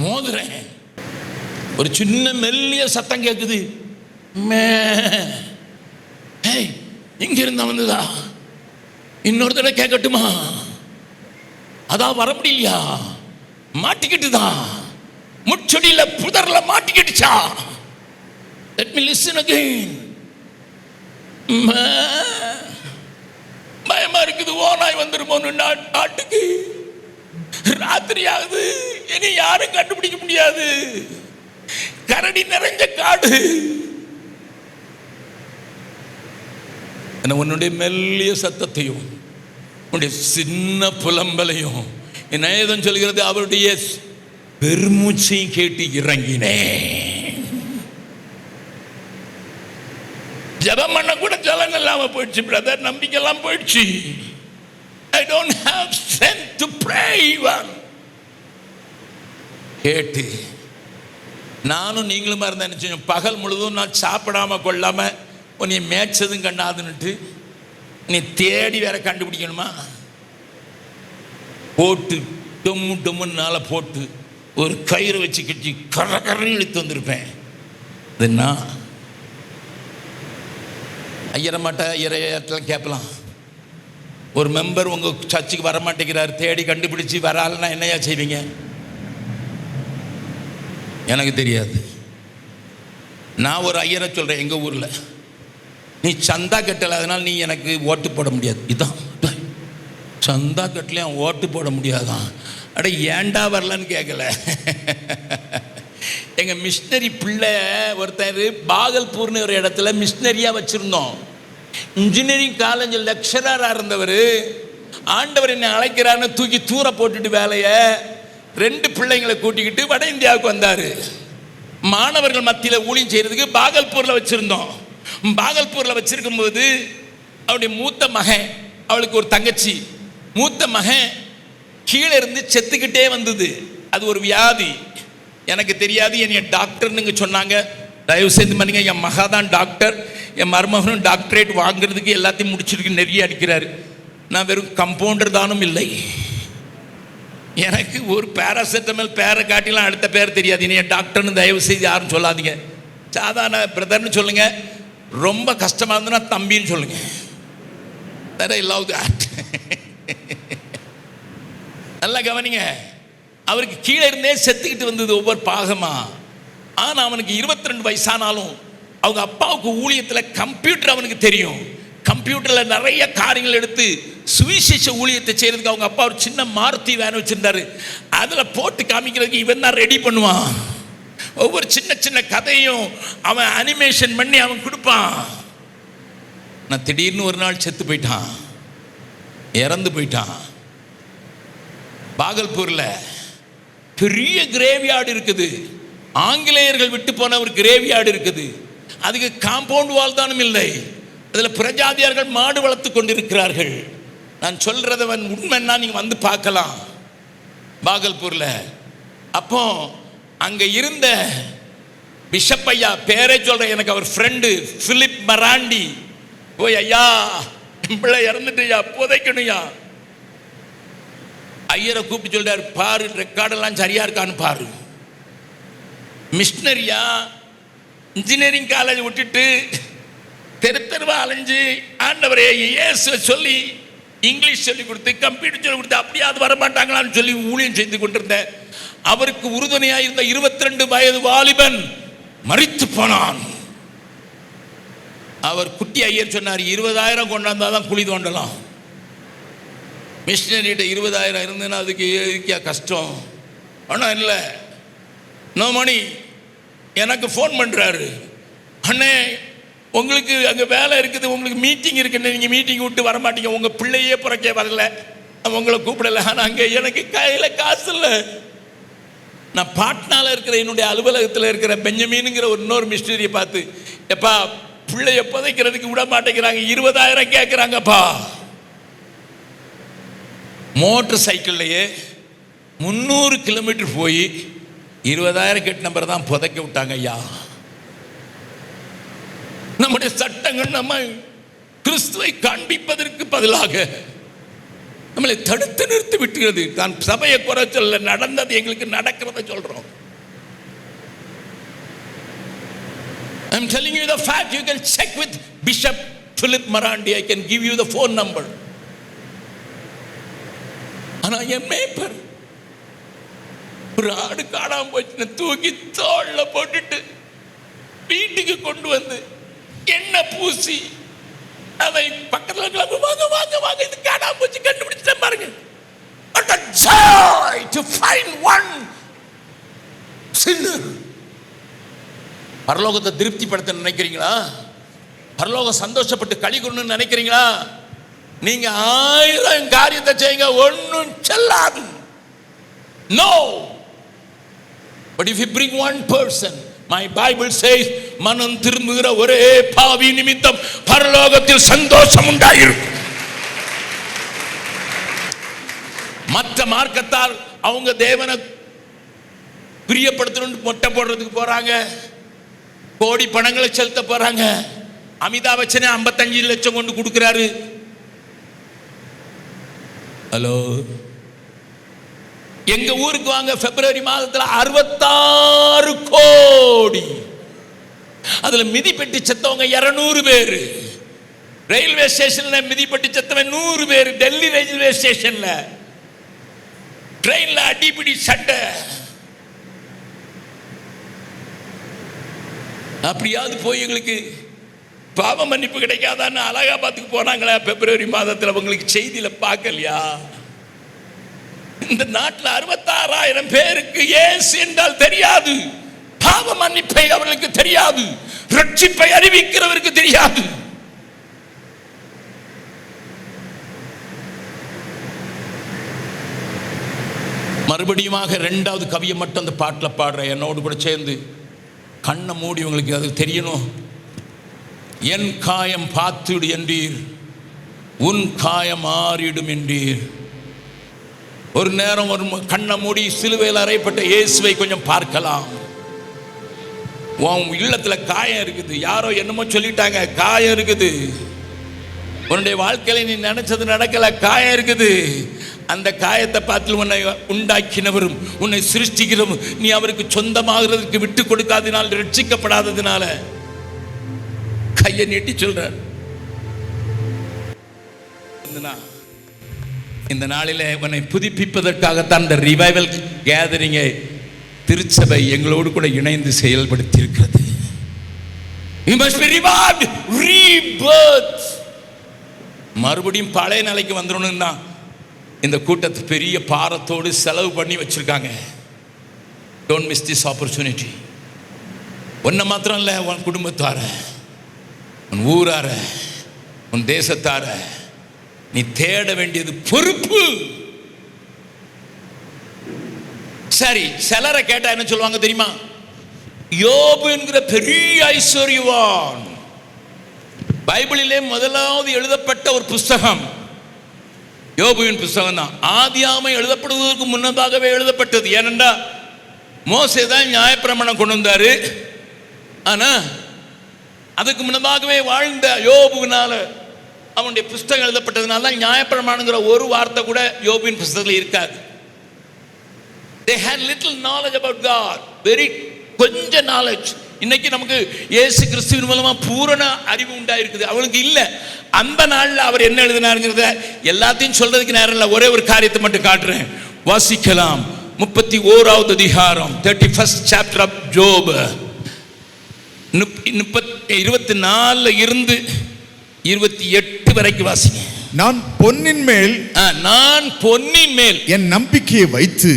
மோதுறேன். ஒரு சின்ன மெல்லிய சத்தம் கேட்குது, இங்க இருந்தா வந்ததா, இன்னொரு தடவை கேட்கட்டுமா, அதான் வர முடியலையா, மாட்டிக்கிட்டுதான், முச்சொடியில புதர்ல மாட்டிக்கிடுச்சா, let me listen again. பயமா இருக்குது, ஓனாய் வந்துருமோன்னு நாட்டுக்கு, ராத்திரி ஆகுது, இனி யாரும் கண்டுபிடிக்க முடியாது, கரடி நிறைஞ்ச காடு. உன்னுடைய மெல்லிய சத்தத்தையும் உன்னுடைய சின்ன புலம்பலையும் என்ன ஏதோ சொல்கிறது, அவருடைய பெருமூச்சையும் கேட்டு இறங்கினேன். ஜபம் பண்ண கூட ஜலம் இல்லாம போயிடுச்சு பிரதர், நம்பிக்கை எல்லாம் போயிடுச்சு. I don't have strength to pray even. கேட்டு நானும் நீங்களும் இருந்தா நினைச்சோம், பகல் முழுதும் நான் சாப்பிடாம கொள்ளாம உன்னை மேய்ச்சதும் கண்ணாதுன்னுட்டு நீ தேடி வேற கண்டுபிடிக்கணுமா, போட்டு டொம்மு டொம்முன்னால போட்டு ஒரு கயிறு வச்சு கட்டி கரகரை இழுத்து வந்திருப்பேன். இது நான் ஐயரமாட்ட ஐயரெல்லாம் கேட்கலாம், ஒரு மெம்பர் உங்கள் சர்ச்சுக்கு வரமாட்டேங்கிறார், தேடி கண்டுபிடிச்சி வராலன்னா என்னையா செய்வீங்க? எனக்கு தெரியாது. நான் ஒரு ஐயரை சொல்கிறேன், எங்கள் ஊரில் நீ சந்தா கட்டலை, அதனால் நீ எனக்கு ஓட்டு போட முடியாது. இதுதான் சந்தா கட்டலையும் ஓட்டு போட முடியாதான். அட ஏண்டா வரலன்னு கேட்கல. எங்கள் மிஷினரி பிள்ளை ஒருத்தர் பாகல்பூர்னு ஒரு இடத்துல மிஷினரியாக வச்சுருந்தோம். இன்ஜினியரிங் காலேஜில் லெக்சராக இருந்தவர், ஆண்டவர் என்னை அழைக்கிறான்னு தூக்கி தூர போட்டுட்டு வேலையை 2 பிள்ளைங்களை கூட்டிக்கிட்டு வட இந்தியாவுக்கு வந்தார். மாணவர்கள் மத்தியில் ஊழியம் செய்கிறதுக்கு பாகல்பூரில் வச்சுருந்தோம். பாகல்பூரில் வச்சிருக்கும் போது அவருடைய மூத்த மகன், அவளுக்கு ஒரு தங்கச்சி, மூத்த மகன் கீழே இருந்து செத்துக்கிட்டே வந்தது. அது ஒரு வியாதி, எனக்கு தெரியாது. என்னை டாக்டர்னுங்க சொன்னாங்க. தயவு செய்து பண்ணிங்க, என் மகா தான் டாக்டர், என் மருமகனும் டாக்டரேட் வாங்குறதுக்கு எல்லாத்தையும் முடிச்சிருக்கு, நிறைய அடிக்கிறாரு. நான் வெறும் கம்பவுண்டர் தானும் இல்லை. எனக்கு ஒரு பேராசெட்டமல் பேரை காட்டிலாம் அடுத்த பேர் தெரியாது. இனி டாக்டர்னு தயவு செய்து யாரும் சொல்லாதீங்க, சாதாரண பிரதர்னு சொல்லுங்க. ரொம்ப கஷ்டமாக இருந்ததுன்னா தம்பின்னு சொல்லுங்க. I love that. நல்லா கவனிங்க, அவருக்கு கீழே இருந்தே செத்துக்கிட்டு வந்தது ஒவ்வொரு பாகமா. ஆனால் அவனுக்கு 22 வயசானாலும் அவங்க அப்பாவுக்கு ஊழியத்தில் கம்ப்யூட்டர் அவனுக்கு தெரியும். கம்ப்யூட்டரில் நிறைய காரியங்கள் எடுத்து சுவிசேஷ ஊழியத்தை செய்கிறதுக்கு அவங்க அப்பா ஒரு சின்ன மாருதி வேன் வச்சுருந்தாரு. அதில் போட்டு காமிக்கிறதுக்கு இவன் தான் ரெடி பண்ணுவான். ஒவ்வொரு சின்ன சின்ன கதையும் அவன் அனிமேஷன் பண்ணி அவன் கொடுப்பான். நான் திடீர்னு ஒரு நாள் செத்து போயிட்டான், இறந்து போயிட்டான். பாகல்பூரில் பெரிய கிரேவியார்டு இருக்குது, ஆங்கிலேயர்கள் விட்டு போன ஒரு கிரேவியார்டு இருக்குது. அதுக்கு காம்பவுண்ட் வால் தானும் இல்லை. அதில் பிரஜாதியார்கள் மாடு வளர்த்து கொண்டிருக்கிறார்கள். நான் சொல்றதவன் உண்மைன்னா நீங்கள் வந்து பார்க்கலாம் பாகல்பூரில். அப்போ அங்கே இருந்த பிஷப் ஐயா, பேரே சொல்கிறேன், எனக்கு அவர் ஃப்ரெண்டு பிலிப் மராண்டி, போய் ஐயா பிள்ளை இறந்துட்டுயா, புதைக்கணுயா. ஐயரை கூப்பிட்டு சொல்றாரு, பாரு ரெக்கார்டெல்லாம் சரியா இருக்கான்னு பாரு. மிஷினரியா இன்ஜினியரிங் காலேஜ் விட்டுட்டு தெரு தெருவா அலைஞ்சு ஆண்டவரே இயேசுவை சொல்லி இங்கிலீஷ் சொல்லி கொடுத்து கம்ப்யூட்டர் சொல்லி கொடுத்து அப்படியாவது வரமாட்டாங்களான்னு சொல்லி ஊழியம் செய்து கொண்டிருந்தேன். அவருக்கு உறுதுணையாக இருந்த 22 வயது வாலிபன் மரித்து போனான். அவர் குட்டி ஐயர் சொன்னார், 20,000 கொண்டாந்தாதான் குழி தோண்டலாம். மிஷினரிகிட்ட 20,000 இருந்ததுன்னா அதுக்கு இருக்கா கஷ்டம். ஆனால் இல்லை, நோ மணி. எனக்கு ஃபோன் பண்ணுறாரு, அண்ணே உங்களுக்கு அங்கே வேலை இருக்குது, உங்களுக்கு மீட்டிங் இருக்குன்னு நீங்கள் மீட்டிங் விட்டு வர மாட்டீங்க. உங்கள் பிள்ளையே பிறக்க வரல, உங்களை கூப்பிடலை. ஆனால் அங்கே எனக்கு கையில் காசு இல்லை. நான் பாட்னாவில் இருக்கிற என்னுடைய அலுவலகத்தில் இருக்கிற பெஞ்சமீனுங்கிற ஒரு இன்னொரு மிஸ்டரியை பார்த்து, எப்பா பிள்ளைய புதைக்கிறதுக்கு விட மாட்டேங்கிறாங்க, 20,000 கேட்குறாங்கப்பா. மோட்டர் சைக்கிள்லையே 300 கிலோமீட்டர் போய் 20,000 கேட்ட நம்பர் தான் புதைக்க விட்டாங்க ஐயா. நம்முடைய சட்டங்கள் நம்ம கிறிஸ்துவை காண்பிப்பதற்கு பதிலாக நம்மளை தடுத்து நிறுத்தி விட்டுகிறது. நான் சபையை குறை சொல்ல, நடந்தது எங்களுக்கு நடக்கிறத சொல்றோம். I'm telling you the fact. You can check with Bishop Philip Marandi. I can give you the phone number. ஆனா என் மேய்ப்பர் ஒரு ஆடு காணாம போச்சுன்னு தூக்கி தோள்ல போட்டுட்டு வீட்டுக்கு கொண்டு வந்து எண்ணெய் பூசி அதை பக்கத்துல வாங்க வாங்க வாங்க, இது காணாம போச்சு, கண்டுபிடிச்சிட்டேன் பாருங்க. What a joy to find one sinner. பரலோகத்தை திருப்திப்படுத்த நினைக்கிறீங்களா? பரலோகம் சந்தோஷப்பட்டு களி கொண்டு நினைக்கிறீங்களா? நீங்க 1000 காரியத்தை செய்யுங்க, ஒன்னும் செல்லாது. No. But if you bring one person, my Bible says, மனம் திரும்புகிற ஒரே பாவி நிமித்தம் பரலோகத்தில் சந்தோஷம் உண்டாயிருக்கும். மற்ற மார்க்கத்தார் அவங்க தேவனை பிரியப்படுத்தணும் மொட்டை போடுறதுக்கு போறாங்க, கோடி பணங்களை செலுத்த போறாங்க. அமிதாப் பச்சனே 55 லட்சம் கொண்டு கொடுக்கிறாரு. ஹலோ, எங்க ஊருக்கு வாங்க, பிப்ரவரி மாதத்தில் 66 கோடி. அதுல மிதிப்பெட்டி செத்தவங்க 200 பேர். ரயில்வே ஸ்டேஷன்ல மிதிப்பெட்டி செத்தவன் 100 பேர். டெல்லி ரயில்வே ஸ்டேஷன்ல ட்ரெயின்ல அடிபிடி சண்டை. அப்படியாவது போய் எங்களுக்கு பாவ மன்னிப்பு கிடைக்காதான்னு அலகாபாத்துக்கு போனாங்களா பிப்ரவரி மாதத்தில்? அவங்களுக்கு செய்தியில பார்க்கலையா? இந்த நாட்டில் 66,000 பேருக்கு இயேசு என்றால் தெரியாது, பாவ மன்னிப்பை அவர்களுக்கு தெரியாது, ரட்சிப்பை அறிவிக்கிறவருக்கு தெரியாது. மறுபடியுமாக 2வது கவியை மட்டும் அந்த பாட்டில் பாடுற என்னோடு கூட சேர்ந்து கண்ணை மூடி உங்களுக்கு அது தெரியணும். என் காயம் பார்த்துடு என்றீர், உன் காயம் ஆறிடும் என்றீர். ஒரு நேரம் ஒரு கண்ணை மூடி சிலுவையில் அறையப்பட்ட இயேசுவை கொஞ்சம் பார்க்கலாம். உன் இல்லத்தில் காயம் இருக்குது, யாரோ என்னமோ சொல்லிட்டாங்க, காயம் இருக்குது. உன்னுடைய வாழ்க்கையில நீ நினைச்சது நடக்கல, காயம் இருக்குது. அந்த காயத்தை பார்த்து உன்னை உண்டாக்கினவரும் உன்னை சிருஷ்டிக்கிறவரும் நீ அவருக்கு சொந்தமாகிறதுக்கு விட்டு கொடுக்காததினால், ரட்சிக்கப்படாததினால கையை நீட்டி சொல்றார். இந்த நாளில் உன்னை புதுப்பிப்பதற்காகத்தான் இந்த ரிவைவல் கேதரிங்கை திருச்சபை எங்களோடு கூட இணைந்து செயல்படுத்தி இருக்கிறது. You must be revived, rebirth. மறுபடியும் பழைய நிலைக்கு வந்துடணும் தான் இந்த கூட்டத்தை பெரிய பாரத்தோடு செலவு பண்ணி வச்சிருக்காங்க. Don't miss this opportunity. ஒன்றை மாத்திரம் இல்லை, உன் குடும்பத்தார, உன் ஊரார, உன் தேசத்தார நீ தேட வேண்டியது பொறுப்பு. சரி, சிலரை கேட்டா என்ன சொல்லுவாங்க தெரியுமா? யோபு என்கிற பெரிய ஐஸ்வர்யவான், பைபிளிலே முதலாவது எழுதப்பட்ட ஒரு புஸ்தகம் யோபுவின் புஸ்தகம் தான். ஆதியாகமம் எழுதப்படுவதற்கு முன்னதாகவே எழுதப்பட்டது. ஏனென்றா மோசே தான் நியாயப்பிரமாணம் கொண்டு வந்தாரு. ஆனா அதுக்கு முன்னதாகவே வாழ்ந்த யோபுவினால அவனுடைய புஸ்தகம் எழுதப்பட்டதுனால நியாயப்பிரமாணங்கிற ஒரு வார்த்தை கூட யோபுவின் புஸ்தகத்தில் இருக்காது. They had little knowledge about God, very கொஞ்ச knowledge. இன்னைக்கு நமக்கு இயேசு கிறிஸ்துவின் மூலமா பூரண அறிவு உண்டாயிருக்குது, அவனுக்கு இல்லை. அந்த நாள்ல அவர் என்ன எழுதினாருங்கிறத எல்லாத்தையும் சொல்றதுக்கு நேரம் இல்லை. ஒரே ஒரு காரியத்தை மட்டும் காட்டுறேன், வாசிக்கலாம். 31வது அதிகாரம், 31st chapter of Job, 24 இருந்து 28 வரைக்கும் வாசிங்க. நான் பொன்னின் மேல் என் நம்பிக்கையை வைத்து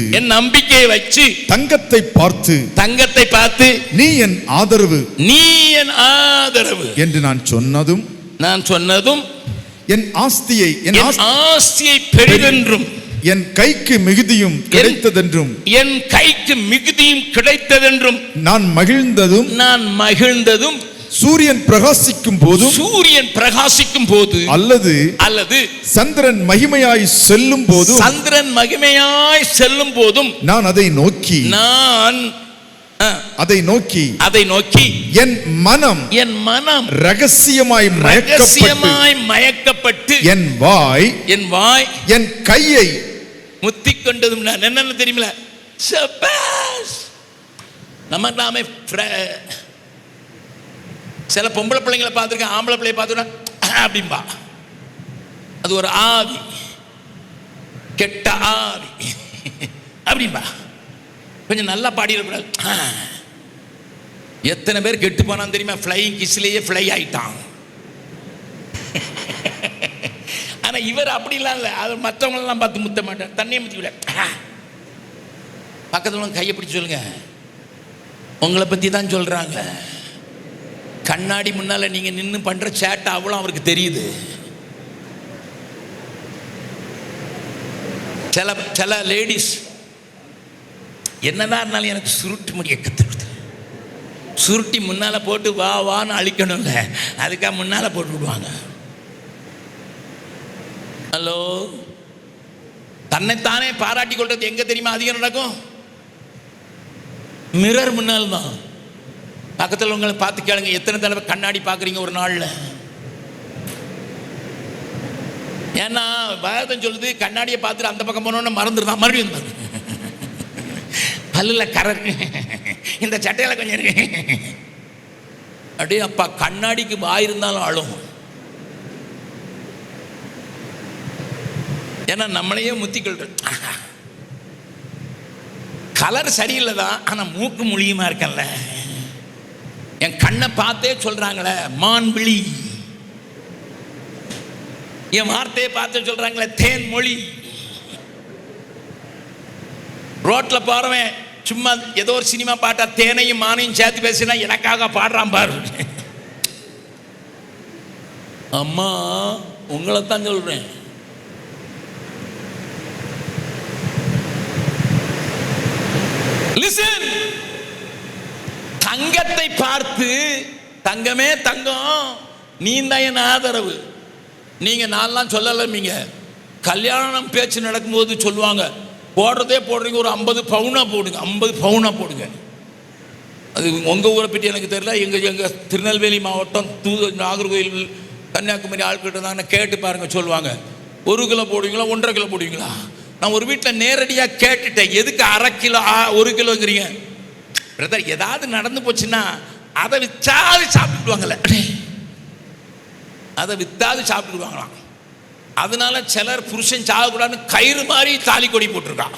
தங்கத்தை பார்த்து நீ என் ஆதரவு என்று நான் சொன்னதும் என் ஆஸ்தியை பெரிதென்றும் என் கைக்கு மிகுதியும் கிடைத்ததென்றும் நான் மகிழ்ந்ததும் சூரியன் பிரகாசிக்கும் போது அல்லது சந்திரன் மகிமையாய் செல்லும் போதும் நான் அதை நோக்கி என் மனம் ரகசியமாய் மயக்கப்பட்டு என் வாய் என் கையை முத்திக் கொண்டதும் நான் என்னன்னு தெரியுமில, நாமே சில பொம்பளை பிள்ளைங்களை பார்த்துருக்கேன், ஆம்பளை பிள்ளைய பார்த்துட்டா அப்படின்பா. அது ஒரு ஆவி, கெட்ட ஆவி அப்படின்பா. கொஞ்சம் நல்லா பாடிடக்கூடாது. எத்தனை பேர் கெட்டு போனான்னு தெரியுமா? ஃப்ளையிங் கிஸ்லேயே ஃப்ளை ஆயிட்டான். ஆனால் இவர் அப்படிலாம் இல்லை. அவர் மற்றவங்களெல்லாம் பார்த்து முத்த மாட்டார், தண்ணியை முத்தி விட. பக்கத்தில் கையை பிடிச்சி சொல்லுங்க, உங்களை பற்றி தான் சொல்கிறாங்க. கண்ணாடி முன்னால் நீங்கள் நின்று பண்ணுற சேட்டை அவ்வளோ அவருக்கு தெரியுது. சில லேடிஸ் என்னதான் இருந்தாலும் எனக்கு சுருட்டு முடிய கற்றுக்கிட்டு, சுருட்டி முன்னால் போட்டு வான்னு அழிக்கணும்ல, அதுக்காக முன்னால் போட்டு விடுவாங்க. ஹலோ, தன்னைத்தானே பாராட்டி கொள்றது எங்க தெரியுமா அதிகம் நடக்கும்? மிரர் முன்னால் தான். பக்கத்தில் உங்களை பார்த்து கேளுங்க, எத்தனை தடவை கண்ணாடி பார்க்குறீங்க ஒரு நாளில்? ஏன்னா பாரதம் சொல்லுது, கண்ணாடியை பார்த்துட்டு அந்த பக்கம் போனோன்னு மறந்துடுதான், மறுபடியும் பல்லில் கரை, இந்த சட்டையில் கொஞ்சம் இருக்கு அப்படியே. அப்பா கண்ணாடிக்கு வாயிருந்தாலும் ஆளும். ஏன்னா நம்மளையே முத்திக்கொள்ற. கலர் சரியில்லை தான், ஆனால் மூக்கு மொழியுமா இருக்கல. என் கண்ணை பார்த்தே சொல்றாங்களே மான்விழி, என் வார்த்தையை பார்த்து சொல்றாங்களே தேன் மொழி. ரோட்ல போறவன் சும்மா ஏதோ ஒரு சினிமா பாட்டா தேனையும் மானையும் சேர்த்து பேசினா எனக்காக பாடுறான் பாரு. அம்மா உங்களைத்தான் சொல்றேன். Listen. தங்கத்தை பார்த்து, தங்கமே தங்கம் நீ தான் என் ஆதரவு. நீங்க நான்லாம் சொல்லலைங்க. கல்யாணம் பேச்சு நடக்கும்போது சொல்லுவாங்க, போடுறதே போடுறீங்க, ஒரு 50 பவுனா போடுங்க, 50 பவுனா போடுங்க. அது உங்கள் ஊரை பற்றி எனக்கு தெரியல. எங்கள் திருநெல்வேலி மாவட்டம் நாகர்கோவில் கன்னியாகுமரி ஆட்கிட்ட தான் கேட்டு பாருங்க, சொல்லுவாங்க 1 கிலோ போடுவீங்களா 1.5 கிலோ போடுவீங்களா? நான் ஒரு வீட்டில் நேரடியாக கேட்டுட்டேன், எதுக்கு 1/2 கிலோ 1 கிலோங்கிறீங்க? பிரதர், ஏதாவது நடந்து போச்சுன்னா அதை விற்றாது சாப்பிட்டுடுவாங்கல்ல, அதை விற்றாது சாப்பிட்டுடுவாங்களாம். அதனால சிலர் புருஷன் சாகக்கூடாதுன்னு கயிறு மாதிரி தாலி கொடி போட்டிருக்கான்,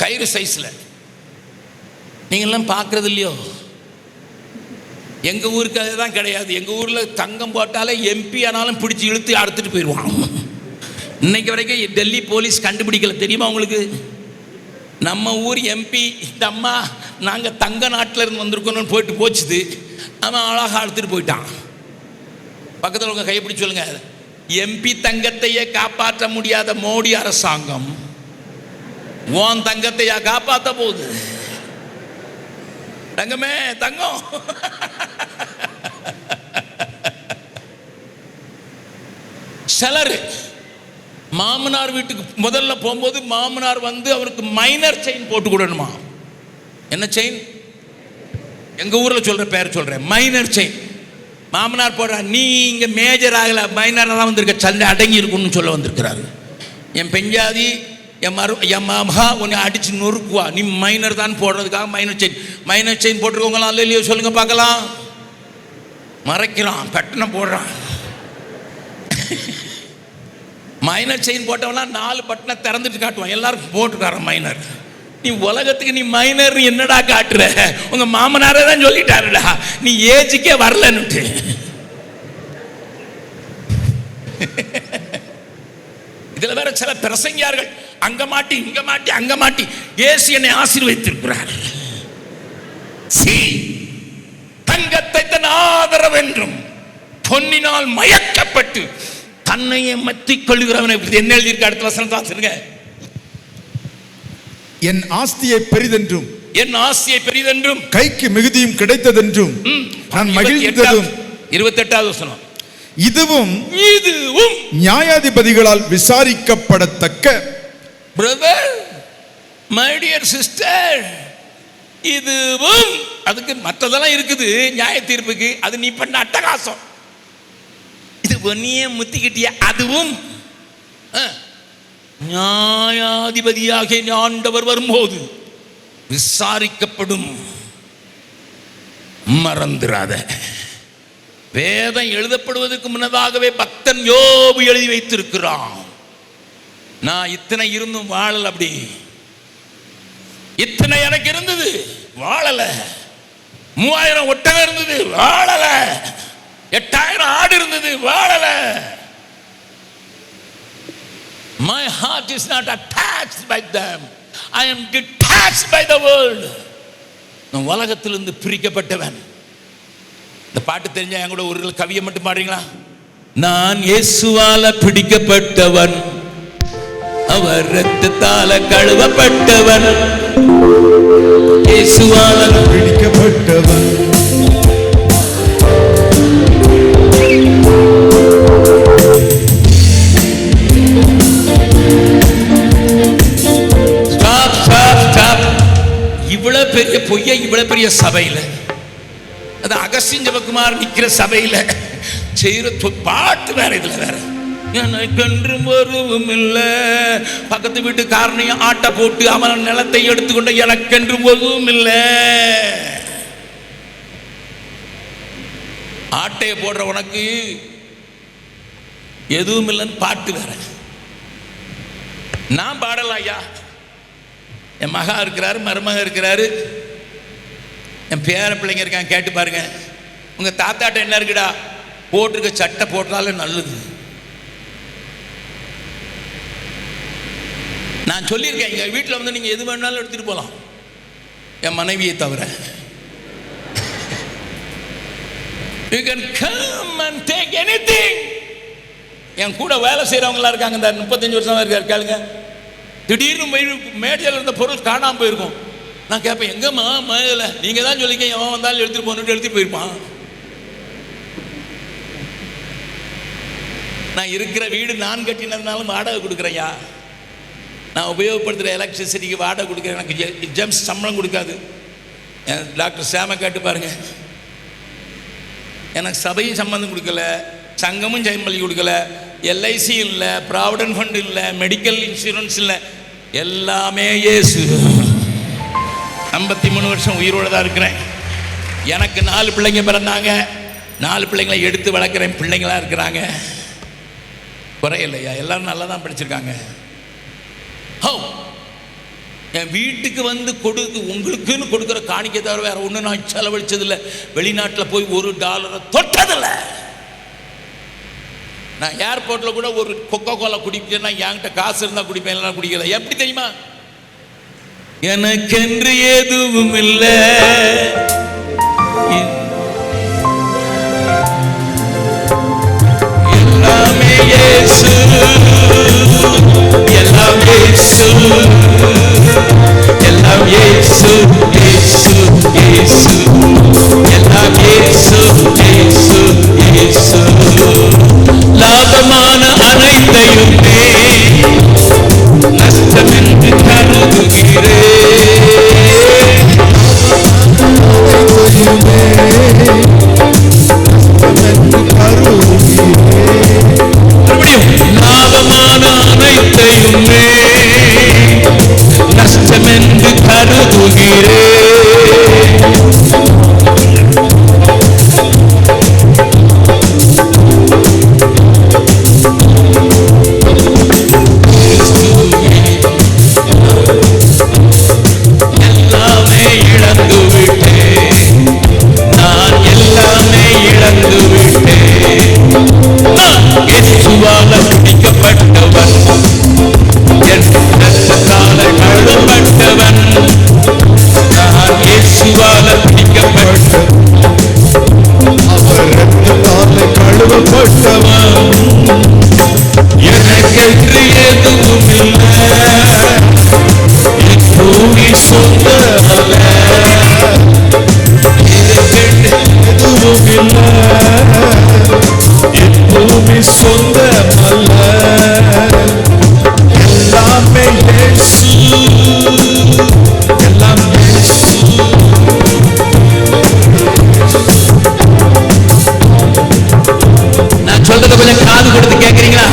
கயிறு சைஸ்ல. நீங்கள்லாம் பார்க்கறது இல்லையோ? எங்க ஊருக்கு அதுதான் கிடையாது. எங்க ஊர்ல தங்கம் போட்டாலே எம்பி ஆனாலும் பிடிச்சி இழுத்து அறுத்துட்டு போயிடுவான். இன்னைக்கு வரைக்கும் டெல்லி போலீஸ் கண்டுபிடிக்கல, தெரியுமா உங்களுக்கு? நம்ம ஊர் எம்பி இந்த அம்மா நாங்கள் தங்க நாட்டில் இருந்து வந்திருக்கோம்னு போயிட்டு போச்சுது, அவன் அழகாக எடுத்துட்டு போயிட்டான். பக்கத்தில் உங்க கையை பிடிச்சி சொல்லுங்க, எம்பி தங்கத்தையே காப்பாற்ற முடியாத மோடி அரசாங்கம் உன் தங்கத்தையா காப்பாற்ற போகுது? தங்கமே தங்கம். சிலர் மாமனார் வீட்டுக்கு முதல்ல போகும்போது மாமனார் வந்து அவருக்கு மைனர் செயின் போட்டு கொடுணுமா. என்ன செயின்? எங்க ஊர்ல சொல்ற பேர் சொல்றேன், மைனர் செயின். மாமனார் போடுற, நீ இங்க மேஜர் ஆகல, மைனராக தான் வந்திருக்க, சண்டை அடங்கி இருக்குன்னு சொல்ல வந்திருக்கிறாரு. என் பெஞ்சாதி என் மகா உன்னை அடிச்சு நொறுக்குவா, நீ மைனர் தான் போடுறதுக்காக மைனர் செயின் போட்டிருக்கவங்களாம் இல்லை இல்லையோ சொல்லுங்க பார்க்கலாம். மறைக்கிறான், பட்டனை போடுறான். மைனர் செயின் போட்டவனா 4 பட்டனை திறந்துட்டு காட்டுவான், எல்லாருக்கும் போட்டுக்காரன் மைனர். நீ உலகத்துக்கு நீ மைனர் என்னடா காட்டுற? உங்க மாமனாரே தான் சொல்லிட்டாருடா, நீ ஏஜுக்கே வரலன்னுட்டு. இதுல வேற சில பிரசங்கியார்கள் அங்க மாட்டி இங்க மாட்டி அங்க மாட்டி இயேசு என்னை ஆசீர்வதித்திருக்கிறார். தங்கத்தை தன் ஆதரவென்றும் பொன்னினால் மயக்கப்பட்டு தன்னையே மத்திக் கொள்கிறவனை என்ன எழுதியிருக்க? அடுத்த வசனத்தை வாசிருங்க. என் ஆஸ்தியை பெரிதென்றும் என் ஆஸ்தியை பெரிதென்றும் கைக்கு மிகுதியும் கிடைத்ததென்றும் நான் மகிழ்ந்ததும். 28வது வசனம். இதுவும் இதுவும் நியாயாதிபதிகளால் விசாரிக்கப்படத்தக்க. பிரதர், மை டியர் சிஸ்டர், இதுவும், அதுக்கு மற்றதெல்லாம் இருக்குது நியாய தீர்ப்புக்கு, அது நீ பண்ண அட்டகாசம். இது ஒன்னியே முத்திக்கிட்டிய. அதுவும் நியாயாதிபதியாக ஆண்டவர் வரும்போது விசாரிக்கப்படும். மறந்துடாத. வேதம் எழுதப்படுவதற்கு முன்னதாகவே பக்தன் யோபு எழுதி வைத்திருக்கிறான். நான் இத்தனை இருந்தும் வாழல. அப்படி இத்தனை எனக்கு இருந்தது, வாழல. 3000 ஒட்டகம் இருந்தது, வாழல. 8000 ஆடு இருந்தது, வாழல. My heart is not attached by them. I am detached by the world. நான் உலகத்திலிருந்து பிரிக்கப்பட்டவன். இந்த பாட்டு தெரிஞ்சா என் கூட ஒரு கவியை மட்டும் பாடுறீங்களா? நான் இயேசுவால பிடிக்கப்பட்டவன், அவர் இரத்தத்தால கழுவப்பட்டவன், இயேசுவால பிடிக்கப்பட்டவன். இவ்வளவு பெரிய பொய்ய, இவ்வளவு பெரிய சபையில, அது அகஸ்டின் ஜெபக்குமார் நிக்கிற சபையில செய்யற பாட்டு வேற. இதுல வேற எனக்கென்றும் ஒருவும் இல்ல. பக்கத்து வீட்டு காரணையும் ஆட்டை போட்டு அவன் நிலத்தை எடுத்துக்கொண்ட எனக்கென்றும் ஒருவும் இல்ல. ஆட்டையை போடுற உனக்கு எதுவும் இல்லைன்னு பாட்டு வேற. நான் பாடலாம் ஐயா. என் மகா இருக்கிறாரு, மருமக இருக்கிறாரு, என் பேர பிள்ளைங்க இருக்காங்க. கேட்டு பாருங்க, உங்க தாத்தாட்ட என்ன இருக்குடா? போட்டிருக்க சட்டை போட்டாலே நல்லது. நான் சொல்லியிருக்கேன், எங்க வீட்டில் வந்து நீங்க எது வேணாலும் எடுத்துட்டு போகலாம், என் மனைவியை தவிர. You can come and take anything. என் கூட வேலை செய்யறவங்களா இருக்காங்க, இந்த 35 வருஷமா இருக்காரு. கேளுங்க, திடீர்னு மேடையில் இருந்த பொருள் காணாமல் போயிருக்கும். நான் கேட்பேன், எங்கம்மா மேல? நீங்க தான் சொல்லிக்க, எவன் வந்தாலும் எடுத்துட்டு போகணுட்டு எடுத்துட்டு போயிருப்பான். நான் இருக்கிற வீடு நான் கட்டினதுனாலும் வாடகை கொடுக்குறேயா. நான் உபயோகப்படுத்துகிற எலக்ட்ரிசிட்டிக்கு வாடகை கொடுக்குறேன். எனக்கு ஜெம்ஸ் சம்பளம் கொடுக்காது. டாக்டர் சேம கேட்டு பாருங்க, எனக்கு சபையும் சம்பந்தம் கொடுக்கல, சங்கமும் சம்பளம் கொடுக்கல, எல்ஐசி இல்லை, ப்ராவிடன்ட் ஃபண்ட் இல்லை, மெடிக்கல் இன்சூரன்ஸ் இல்லை, எல்லாமே இயேசு. 53 வருஷம் உயிரோடு தான் இருக்கிறேன். எனக்கு 4 பிள்ளைங்க பிறந்தாங்க. 4 பிள்ளைங்களை எடுத்து வளர்க்குறேன். பிள்ளைங்களா இருக்கிறாங்க, குறையில்லையா? எல்லாரும் நல்லா தான் படிச்சிருக்காங்க. என் வீட்டுக்கு வந்து உங்களுக்குன்னு கொடுக்குற காணிக்கை தவிர வேற ஒன்று நான் செலவழிச்சதில்லை. வெளிநாட்டில் போய் $1 தொட்டதில்லை. நான் ஏர்போர்ட்டில் கூட ஒரு கொக்கோ கோலா குடிப்பேன்னா என்கிட்ட காசு இருந்தால் குடிப்பேன், இல்லைன்னா குடிக்கல. எப்படி தெரியுமா? எனக்கென்று எதுவும் இல்லை, எல்லாமே இயேசு, எல்லாம் இயேசு, எல்லாம் இயேசு, இயேசு, இயேசு, எல்லாம் இயேசு, இயேசு, இயேசு. லாபமான அனைத்தையுமே நஷ்டமென்று கருதுகிறேன். லாபமான அனைத்தையுமே நஷ்டமென்று கருதுகிறேன். அல்ல, எல்லாமே இயேசு, எல்லாம் இயேசு. நான் சொல்றத கொஞ்சம் காது கொடுத்து கேட்கறீங்களா?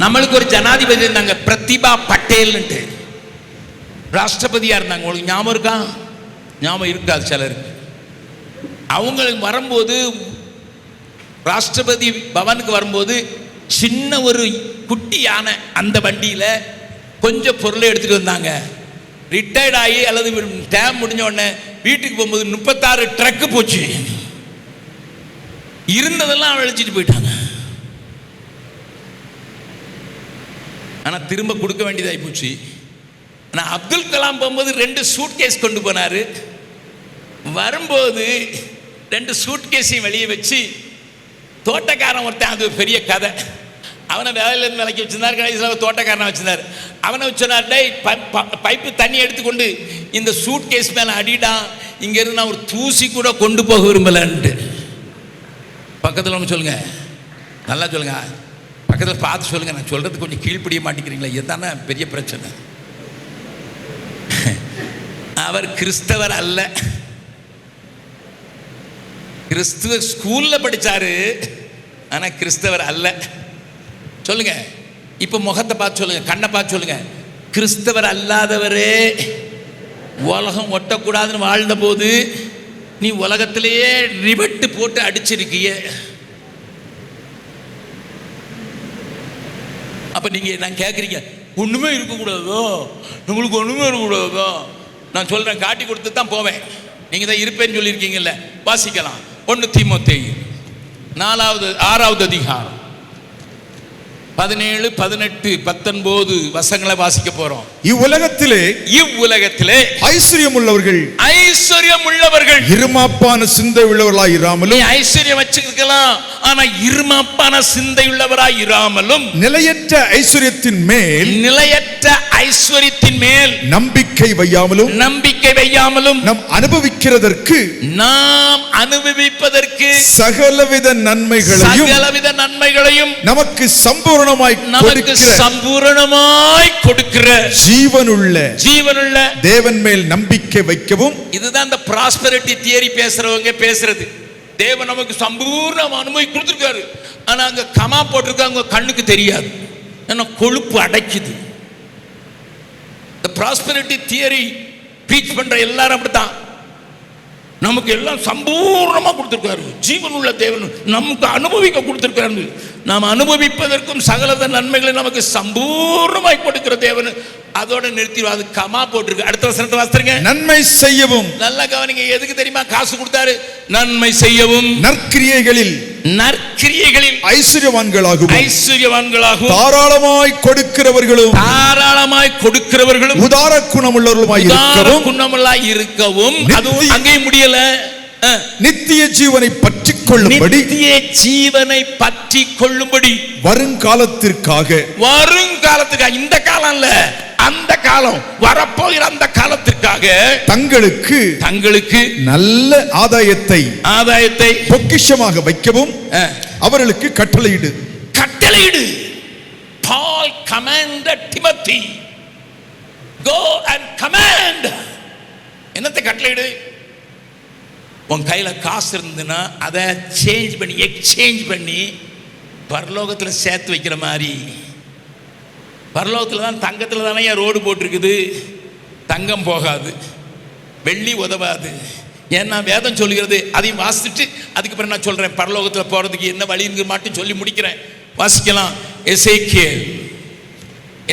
நம்மளுக்கு ஒரு ஜனாதிபதி இருந்தாங்க, பிரதிபா பட்டேல்ன்ட்டு, ராஷ்டிரபதியா இருந்தாங்க. உங்களுக்கு ஞாபகம் இருக்கா? ஞாபகம் இருக்காது சிலருக்கு. அவங்களுக்கு வரும்போது, ராஷ்டிரபதி பவனுக்கு வரும்போது சின்ன ஒரு குட்டி யானை அந்த வண்டியில் கொஞ்சம் பொருளை எடுத்துகிட்டு வந்தாங்க. ரிட்டையர்ட் ஆகி அல்லது டேம் முடிஞ்ச உடனே வீட்டுக்கு போகும்போது 36 ட்ரக்கு போச்சு. இருந்ததெல்லாம் அழிச்சிட்டு போயிட்டாங்க. ஆனால் திரும்ப கொடுக்க வேண்டியதாகி போச்சு. ஆனால் அப்துல் கலாம் போகும்போது 2 சூட்கேஸ் கொண்டு போனார். வரும்போது 2 சூட்கேஸையும் வெளியே வச்சு, தோட்டக்காரன் ஒருத்தன், அது பெரிய கதை, அவனை வேலையிலேருந்து விலைக்கு வச்சிருந்தார். கடைசியில் தோட்டக்காரனை வச்சிருந்தார். அவனை வச்சுனார், டேய் பைப்பு தண்ணி எடுத்துக்கொண்டு இந்த சூட்கேஸ் மேலே அடிடா, இங்கேருந்து நான் ஒரு தூசி கூட கொண்டு போக விரும்பலன்ட்டு. பக்கத்தில் ஒன்று சொல்லுங்க, நல்லா சொல்லுங்க, பக்கத்தில் பார்த்து சொல்லுங்க. நான் சொல்கிறது கொஞ்சம் கீழ்ப்படிய மாட்டேங்கிறீங்களா? இதுதானே பெரிய பிரச்சனை. அவர் கிறிஸ்தவர் அல்ல, கிறிஸ்துவ ஸ்கூல்ல படிச்சாரு, ஆனா கிறிஸ்தவர் அல்ல. சொல்லுங்க, இப்ப முகத்தை பார்த்து சொல்லுங்க, கண்ணை பார்த்து சொல்லுங்க. கிறிஸ்தவர் அல்லாதவரே உலகம் ஒட்டக்கூடாதுன்னு வாழ்ந்த போது நீ உலகத்திலேயே ரிவெட்டு போட்டு அடிச்சிருக்கிய. அப்ப நீங்க நான் கேட்குறீங்க, ஒண்ணுமே இருக்கக்கூடாதோ, உங்களுக்கு ஒண்ணுமே இருக்கக்கூடாதோ? நான் சொல்றேன், காட்டி கொடுத்து தான் போவேன். நீங்க தான் இருப்பேன்னு சொல்லியிருக்கீங்கல்ல, வாசிக்கலாம். 1 தீமோத்தேயு 6வது அதிகாரம் 17, 18, 19 வசனங்களை வாசிக்க போறோம். இவ்வுலகத்திலே ஐஸ்வர்யம் உள்ளவர்கள் இருமாப்பான சிந்தை உள்ளவர்களாய் இராமலும், ஐஸ்வர்யம் வச்சுக்கலாம், ஆனா இருமாப்பான சிந்தை உள்ளவராய் இராமலும், நிலையற்ற ஐஸ்வர்யத்தின் மேல் நம்பிக்கை வையாமலும் நாம் அனுபவிப்பதற்கு சகலவித நன்மைகளையும் நமக்கு சம்பூரணமாய் கொடுக்கிற ஜீவனுள்ள தேவன் மேல் நம்பிக்கை வைக்கவும். இதுதான் இந்த ப்ராஸ்பெரிட்டி தியரி பேசுறவங்க பேசுறது. தேவன் நமக்கு சம்பூர்ண அனுபவி கொடுத்திருக்காரு, ஆனா அங்க கமா போட்டிருக்காங்க, கண்ணுக்கு தெரியாது, ஏன்னா கொழுப்பு அடைக்குது. இந்த ப்ராஸ்பெரிட்டி தியரி ப்ரீச் பண்ற எல்லாரும் அப்படித்தான். நமக்கு எல்லாம் சம்பூர்ணமா கொடுத்திருக்காரு, ஜீவன் உள்ள தேவன் நமக்கு அனுபவிக்க கொடுத்திருக்காரு. நாம் அனுபவிப்பதற்கும் சகலத நன்மைகளை நமக்கு சம்பூர்ணமாய் கொடுக்கிற தேவன். அதோட நிறுத்தி, அது கமா போட்டிருக்கு. அடுத்த வசனத்தை வாசிங்க. நன்மை செய்யவும், நல்லா கவனிங்க, எதுக்கு தெரியுமா காசு கொடுத்தாரு? நன்மை செய்யவும், நற்கிரியைகளில் ஐஸ்வர்யவான்களாகவும் தாராளமாய் கொடுக்கிறவர்களும் உதார குணமுள்ளவர்களுமாய் இருக்கவும். அதுவும் அங்கேயும் முடியல. நித்திய ஜீவனை பற்றி கொள்ளும்படி வருங்காலத்திற்காக, இந்த காலம் இல்ல, அந்த காலம், வரப்போகிற அந்த காலத்திற்காக தங்களுக்கு நல்ல ஆதாயத்தை பொக்கிஷமாக வைக்கவும் அவர்களுக்கு கட்டளையிடு. Paul commanded Timothy, go and command. என்னத்தை கட்டளையிடு? உன் கையில காசு இருந்ததுன்னா அதை எக்ஸ்சேஞ்ச் பண்ணி பரலோகத்தில் சேர்த்து வைக்கிற மாதிரி. பரலோகத்தில் தான், தங்கத்தில் தானே ரோடு போட்டிருக்குது. தங்கம் போகாது, வெள்ளி உதவாது. ஏன்னா வேதம் சொல்லுகிறது. அதையும் வாசிச்சுட்டு அதுக்கப்புறம் நான் சொல்றேன் பரலோகத்தில் போறதுக்கு என்ன வழின்னு மட்டும் சொல்லி முடிக்கிறேன். வாசிக்கலாம்.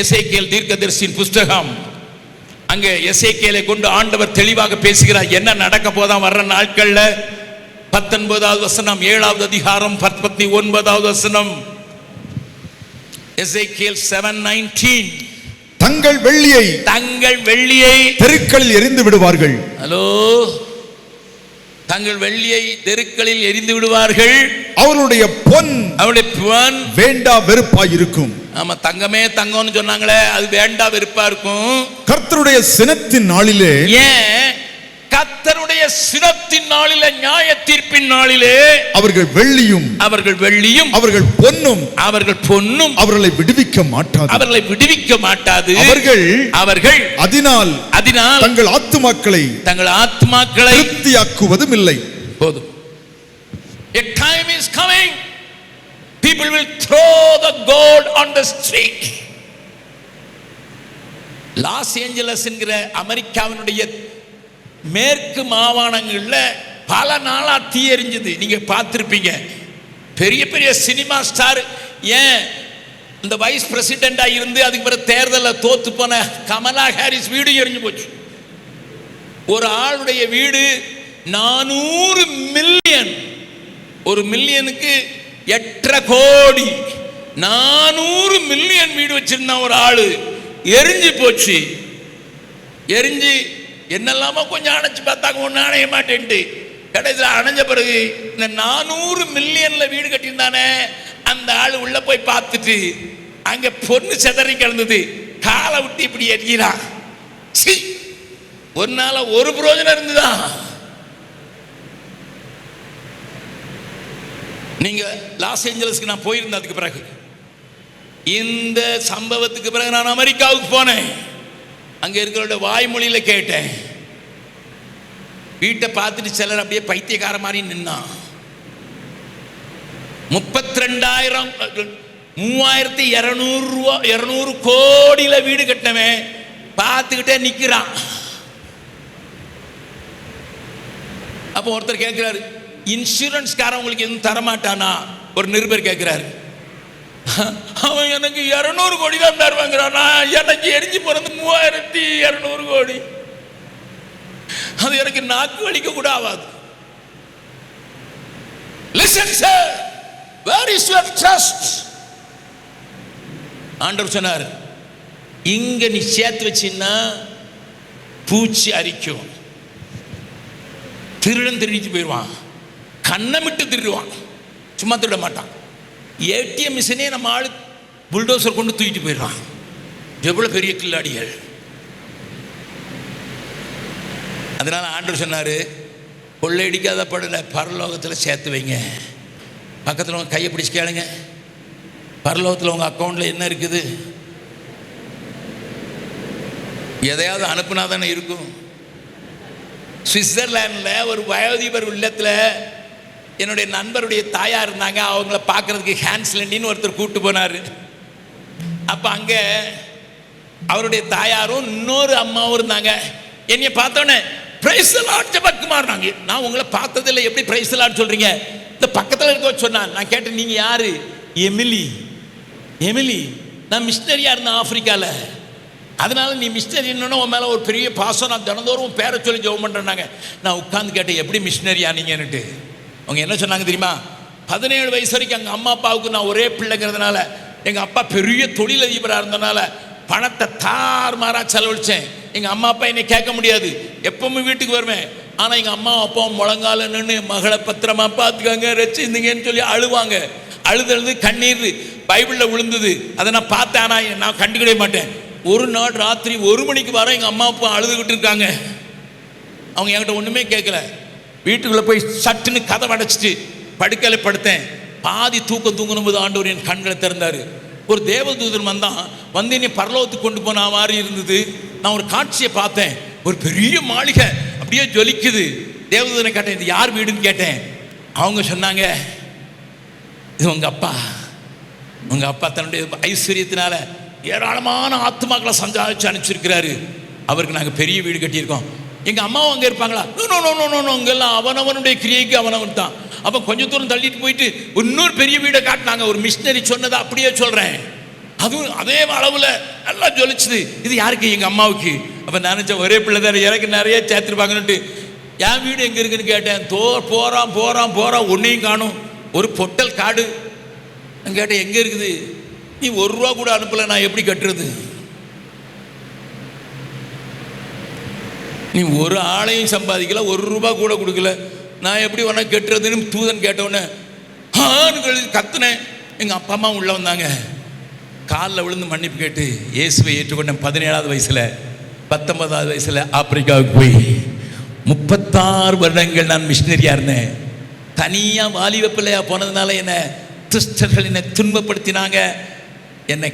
எசேக்கியேல் தீர்க்கதரிசியின் புஸ்தகம். அங்க எசேக்கியேலை கொண்டு ஆண்டவர் தெளிவாக பேசுகிறார். என்ன நடக்க போதான் வர்ற நாட்கள்ல. 19வது வசனம், 7வது அதிகாரம் 19வது வசனம். எசேக்கியேல் 7:19. தங்கள் வெள்ளியை தெருக்களில் எரிந்து விடுவார்கள். ஹலோ, தங்கள் வெள்ளியை தெருக்களில் எரிந்து விடுவார்கள். அவருடைய பொன் வேண்டா வெறுப்பாய் இருக்கும். ஆமா, தங்கமே தங்கம்னு சொன்னாங்களே, அது வேண்டா வெறுப்பா இருக்கும். கர்த்தருடைய சினத்தின் நாளிலே, ஏன் கர்த்தருடைய சினத்தின் நாளிலே, நியாய தீர்ப்பின் நாளிலே அவர்கள் வெள்ளியும் அவர்கள் பொன்னும் அவர்களை விடுவிக்க மாட்டாது. அவர்கள் அதனால் தங்கள் ஆத்துமாக்களை திருப்தியாக்குவதும் இல்லை. போதும். A time is coming, people will throw the gold on the street. Los Angeles என்கிற அமெரிக்காவினுடைய மேற்கு மாகாணங்கள்ல பல நாளா தீ எரிஞ்சது. நீங்க பார்த்திருப்பீங்க. பெரிய பெரிய சினிமா ஸ்டார், ஏன் இந்த வைஸ் பிரசிடெண்டா இருந்து அதுக்கு பிறகு தேர்தலில் தோத்து போன கமலா ஹாரிஸ் வீடு எரிஞ்சு போச்சு. ஒரு ஆளுடைய வீடு 400 மில்லியன், ஒரு மில்லியனுக்கு 8.5 கோடி, 400 மில்லியன் வீடு வச்சிருந்த ஒரு ஆளு எரிஞ்சு போச்சு. எரிஞ்சு என்னெல்லாமோ கொஞ்சம் அணைச்சு பார்த்தாங்க, ஒன்றும் அணைய மாட்டேன்ட்டு. கடைசியில் அணைஞ்ச பிறகு இந்த 400 மில்லியன்ல வீடு கட்டியிருந்தானே அந்த ஆள் உள்ள போய் பார்த்துட்டு அங்க பொண்ணு செதறி கிடந்தது. காலை விட்டு இப்படி எரிகிறான். ஒரு நாள் ஒரு பிரயோஜனம் இருந்துதான். நீங்க லாஸ் ஏஞ்சலஸ்க்கு நான் போயிருந்தேன். அதுக்கு பிறகு இந்த சம்பவத்துக்கு பிறகு நான் அமெரிக்காவுக்கு போனேன். அங்க இருக்கிற வாய்மொழியில கேட்டேன். வீட்டை பார்த்துட்டு சிலர் அப்படியே பைத்தியக்கார மாதிரி நின்னான். 32,200 கோடியில வீடு கட்டினவன் பார்த்துக்கிட்டே நிக்கிறான். அப்போ ஒருத்தர் கேட்கிறாரு, இன்சூரன்ஸ்காரன் உங்களுக்கு எதுவும் தரமாட்டானா? ஒரு நிருபர் கேட்கிறாரு. அவன் எனக்கு 200 கோடி தான் தருவாங்கிறான். எனக்கு எரிஞ்சு போறது 3,200 கோடி. அது எனக்கு நாக்கு வலிக்க கூட ஆகாது. Listen sir, where is your trust? ஆண்டவர் சொன்னார், இங்க நீ சேர்த்து வச்சின்னா பூச்சி அரிக்கும், திருடன் திருடிட்டு போயிடுவான், கண்ணமிட்டு திருடுவான், சும்மா திருட மாட்டான். ஏடிஎம் மிஷினே நம்ம ஆளு புல்டோசர் கொண்டு தூக்கிட்டு போயிடுறான். எவ்வளவு பெரிய கில்லாடிகள். அதனால ஆண்டவர் சொன்னாரு, கொள்ளையடிக்காத படல பரலோகத்தில் சேர்த்து வைங்க. பக்கத்தில் உங்க கையை பிடிச்சி கேளுங்க, பரலோகத்தில் உங்க அக்கௌண்ட்ல என்ன இருக்குது? எதையாவது அனுப்புனா தானே இருக்கும். சுவிட்சர்லாண்டில் ஒரு வயோதிபர் இல்லத்தில் என்னுடைய நண்பருடைய தாயார் இருந்தாங்க. அவங்கள பார்க்கறதுக்கு ஹான்ஸ்லண்டின்னு ஒருத்தர் கூப்பிட்டு போனார். அப்போ அங்கே அவருடைய தாயாரும் இன்னொரு அம்மாவும் இருந்தாங்க. என்னைய பார்த்தோன்னே பிரைஸ் தி லார்ட் ஜெபக்குமார், நான் உங்களை பார்த்ததில்லை, எப்படி பிரைஸ் தி லார்ட் சொல்றீங்க? இந்த பக்கத்தில் இருக்க சொன்னான். நான் கேட்டேன், நீங்க யாரு? எமிலி. நான் மிஷினரியா இருந்தேன் ஆப்பிரிக்கால. அதனால நீ மிஷினரின்னு உன் மேலே ஒரு பெரிய பாசம், நான் தினந்தோறும் பேரை சொல்லி ஜெபம் பண்ணுறேன்னாங்க. நான் உட்காந்து கேட்டேன், எப்படி மிஷினரியா நீங்கன்னுட்டு. அவங்க என்ன சொன்னாங்க தெரியுமா? 17 வயசு வரைக்கும் எங்கள் அம்மா அப்பாவுக்கு நான் ஒரே பிள்ளைங்கிறதுனால, எங்கள் அப்பா பெரிய தொழிலதிபராக இருந்தனால பணத்தை தார்மாராக செலவழித்தேன். எங்கள் அம்மா அப்பா என்னை கேட்க முடியாது, எப்பவுமே வீட்டுக்கு வருவேன். ஆனால் எங்கள் அம்மா அப்பாவும் முழங்கால நின்று மகளை பத்திரமா பார்த்துக்காங்க, ரசிந்தீங்கன்னு சொல்லி அழுவாங்க. அழுது கண்ணீர் பைபிளில் விழுந்தது. அதை நான் பார்த்தேன், ஆனால் நான் கண்டுக்கிடவே மாட்டேன். ஒரு நாள் ராத்திரி 1 மணிக்கு வர எங்கள் அம்மா அப்பா அழுதுகிட்டு இருக்காங்க. அவங்க என்கிட்ட ஒன்றுமே கேட்கல. வீட்டுக்குள்ளே போய் சட்டுன்னு கதவை அடைச்சிட்டு படுக்கையில் படுத்தேன். பாதி தூங்கணும் போது ஆண்டவர் என் கண்களை திறந்தார். ஒரு தேவதூதன் வந்து என்னை பரலோகத்துக்கு கொண்டு போன மாதிரி இருந்தது. நான் ஒரு காட்சியை பார்த்தேன். ஒரு பெரிய மாளிகை அப்படியே ஜொலிக்குது. தேவதூதனை கேட்டேன், இது யார் வீடுன்னு கேட்டேன். அவங்க சொன்னாங்க, இது உங்க அப்பா தன்னுடைய ஐஸ்வர்யத்தினால ஏராளமான ஆத்மாக்களை சஞ்சாரிச்சு அனுப்பிச்சிருக்கிறாரு. அவருக்கு நாங்கள் பெரிய வீடு கட்டியிருக்கோம். எங்கள் அம்மாவும் அங்கே இருப்பாங்களா? நோ, இங்கெல்லாம் அவனவனுடைய கிரியைக்கு அவனவன் தான். அப்போ கொஞ்சம் தூரம் தள்ளிட்டு போயிட்டு இன்னொரு பெரிய வீடை காட்டினாங்க. ஒரு மிஷினரி சொன்னதை அப்படியே சொல்கிறேன். அதுவும் அதே அளவில் நல்லா ஜொலிச்சுது. இது யாருக்கு? எங்கள் அம்மாவுக்கு. அப்போ நினச்சேன், ஒரே பிள்ளை தான், எனக்கு நிறைய சேர்த்துருப்பாங்கன்னுட்டு. என் வீடு எங்கே இருக்குன்னு கேட்டேன். போகிறான் ஒன்றையும் காணும். ஒரு பொட்டல் காடு. நான் கேட்டேன், எங்கே இருக்குது? நீ 1 ரூபா கூட அனுப்பலை, நான் எப்படி கட்டுறது? நீ ஒரு ஆளையும் சம்பாதிக்கல, 1 ரூபா கூட கொடுக்கல, நான் எப்படி உனக்கு கட்டுறதுன்னு தூதன் கேட்டவுடனே கத்துனேன். எங்கள் அப்பா அம்மா உள்ளே வந்தாங்க. காலில் விழுந்து மன்னிப்பு கேட்டு இயேசுவை ஏற்றுக்கொண்டேன். 17வது வயசில் 19வது வயசில் ஆப்பிரிக்காவுக்கு போய் 36 வருடங்கள் நான் மிஷினரியா இருந்தேன். தனியா வாலிப பிள்ளையா போனதுனால என்னை கிறிஸ்தவர்கள் என்னை துன்பப்படுத்தினாங்க. என்னை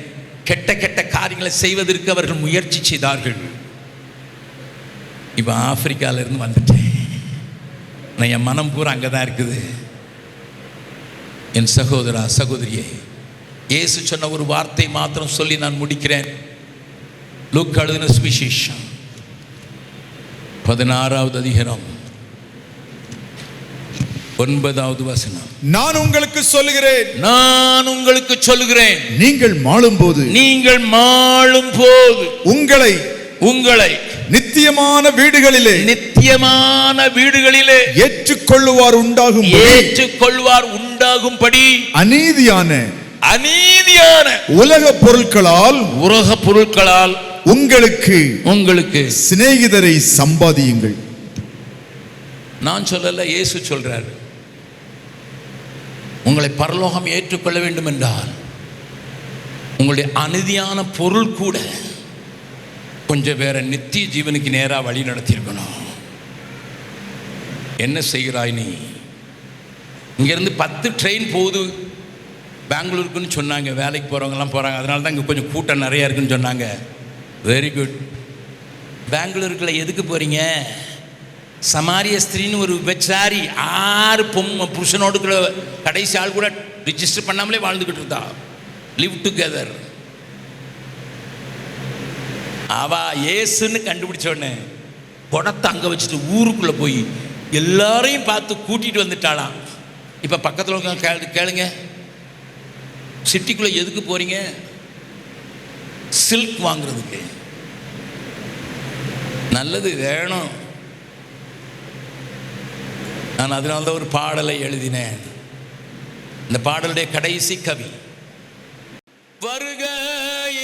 கெட்ட கெட்ட காரியங்களை செய்வதற்கு அவர்கள் முயற்சி செய்தார்கள். இப்போ ஆப்பிரிக்கால இருந்து வந்துட்டேன். நான் என் மனம் பூரா அங்கே தான் இருக்குது. என் சகோதரா சகோதரியே, இயேசு சொன்ன ஒரு வார்த்தை மாத்திரம் சொல்லி நான் முடிக்கிறேன். லூக்கா எழுதின சுவிசேஷம் 16வது அதிகாரம் 9வது வசனம். நான் உங்களுக்கு சொல்லுகிறேன், நீங்கள் மாளும்போது உங்களை நித்தியமான வீடுகளிலே ஏற்றுக்கொள்ளுவார் உண்டாகும்படி அநீதியான உலக பொருட்களால் உங்களுக்கு சிநேகிதரை சம்பாதியுங்கள். நான் சொல்லல, இயேசு சொல்றார். உங்களை பரலோகம் ஏற்றுக்கொள்ள வேண்டும் என்றால் உங்களுடைய அநீதியான பொருள் கூட கொஞ்சம் வேற நித்திய ஜீவனுக்கு நேராக வழி நடத்தியிருக்கணும். என்ன செய்கிறாய் நீ? இங்கேருந்து 10 ட்ரெயின் போகுது பெங்களூருக்குன்னு சொன்னாங்க. வேலைக்கு போகிறவங்கலாம் போகிறாங்க. அதனால தான் இங்கே கொஞ்சம் கூட்டம் நிறையா இருக்குன்னு சொன்னாங்க. Very good. பெங்களூருக்குள்ள எதுக்கு போகிறீங்க? சமாரிய ஸ்திரீன்னு ஒரு விபச்சாரி 6 புருஷனோடுக்குள்ள கடைசி ஆள் கூட ரிஜிஸ்டர் பண்ணாமலே வாழ்ந்துக்கிட்டு இருந்தா. Live together. அவா ஏசுன்னு கண்டுபிடிச்ச உடனே குடத்தை அங்கே வச்சுட்டு ஊருக்குள்ளே போய் எல்லாரையும் பார்த்து கூட்டிகிட்டு வந்துட்டாளாம். இப்போ பக்கத்தில் கேளுங்க, சிட்டிக்குள்ளே எதுக்கு போகிறீங்க? சில்க் வாங்குறதுக்கு. நல்லது வேணும். நான் அதனால தான் ஒரு பாடலை எழுதினேன். இந்த பாடலுடைய கடைசி கவி, வருக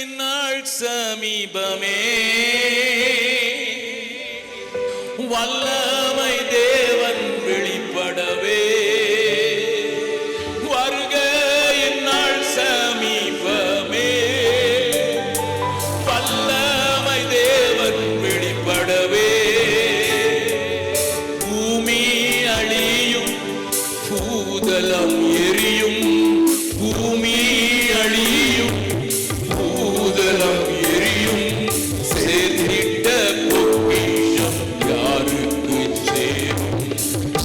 இந்நாள் சமீபமே, வல்லமை தேவன் வெளிப்படவே, வருக இந்நாள் சமீபமே, வல்லமை தேவன் வெளிப்படவே, பூமி அழியும் பூதலம் எரியும், பூமி அழியும் பூதலம் எரியும், சேர்த்திட்ட பொக்கிஷம் யாருக்கு சேரும்,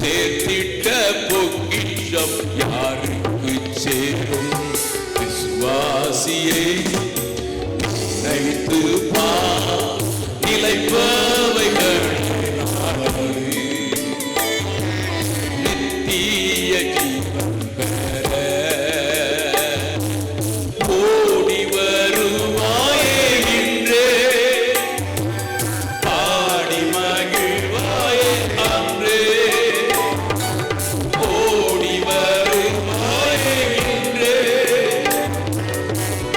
சேர்த்திட்ட பொக்கிஷம் யாருக்கு சேரும். விசுவாசியை நினைத்து பார், நிலைப்பவைகள் நித்திய ஜீவன் பெற ஓடி வருவாயே இன்றே, பாடி மகிழ்வாயே அன்றே, ஓடி வருவாயே இன்றே,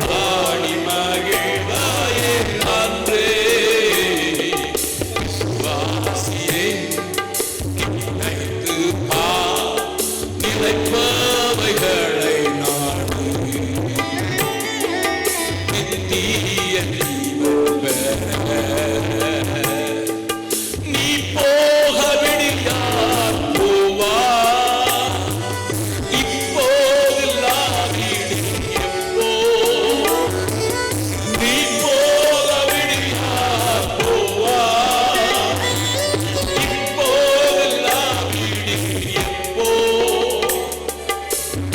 பாடி மகிழ்வாயே அன்றே. விசுவாசியே நினைத்து பார், நிலைப்பவைகளை நாடு, நித்திய ஜீவன் பெற. நீ போகவிடில் யார் போவார், இப்போதில்லாவிடில் எப்போ, நீ போகவிடில் யார் போவார், இப்போதில்லாவிடில் எப்போ,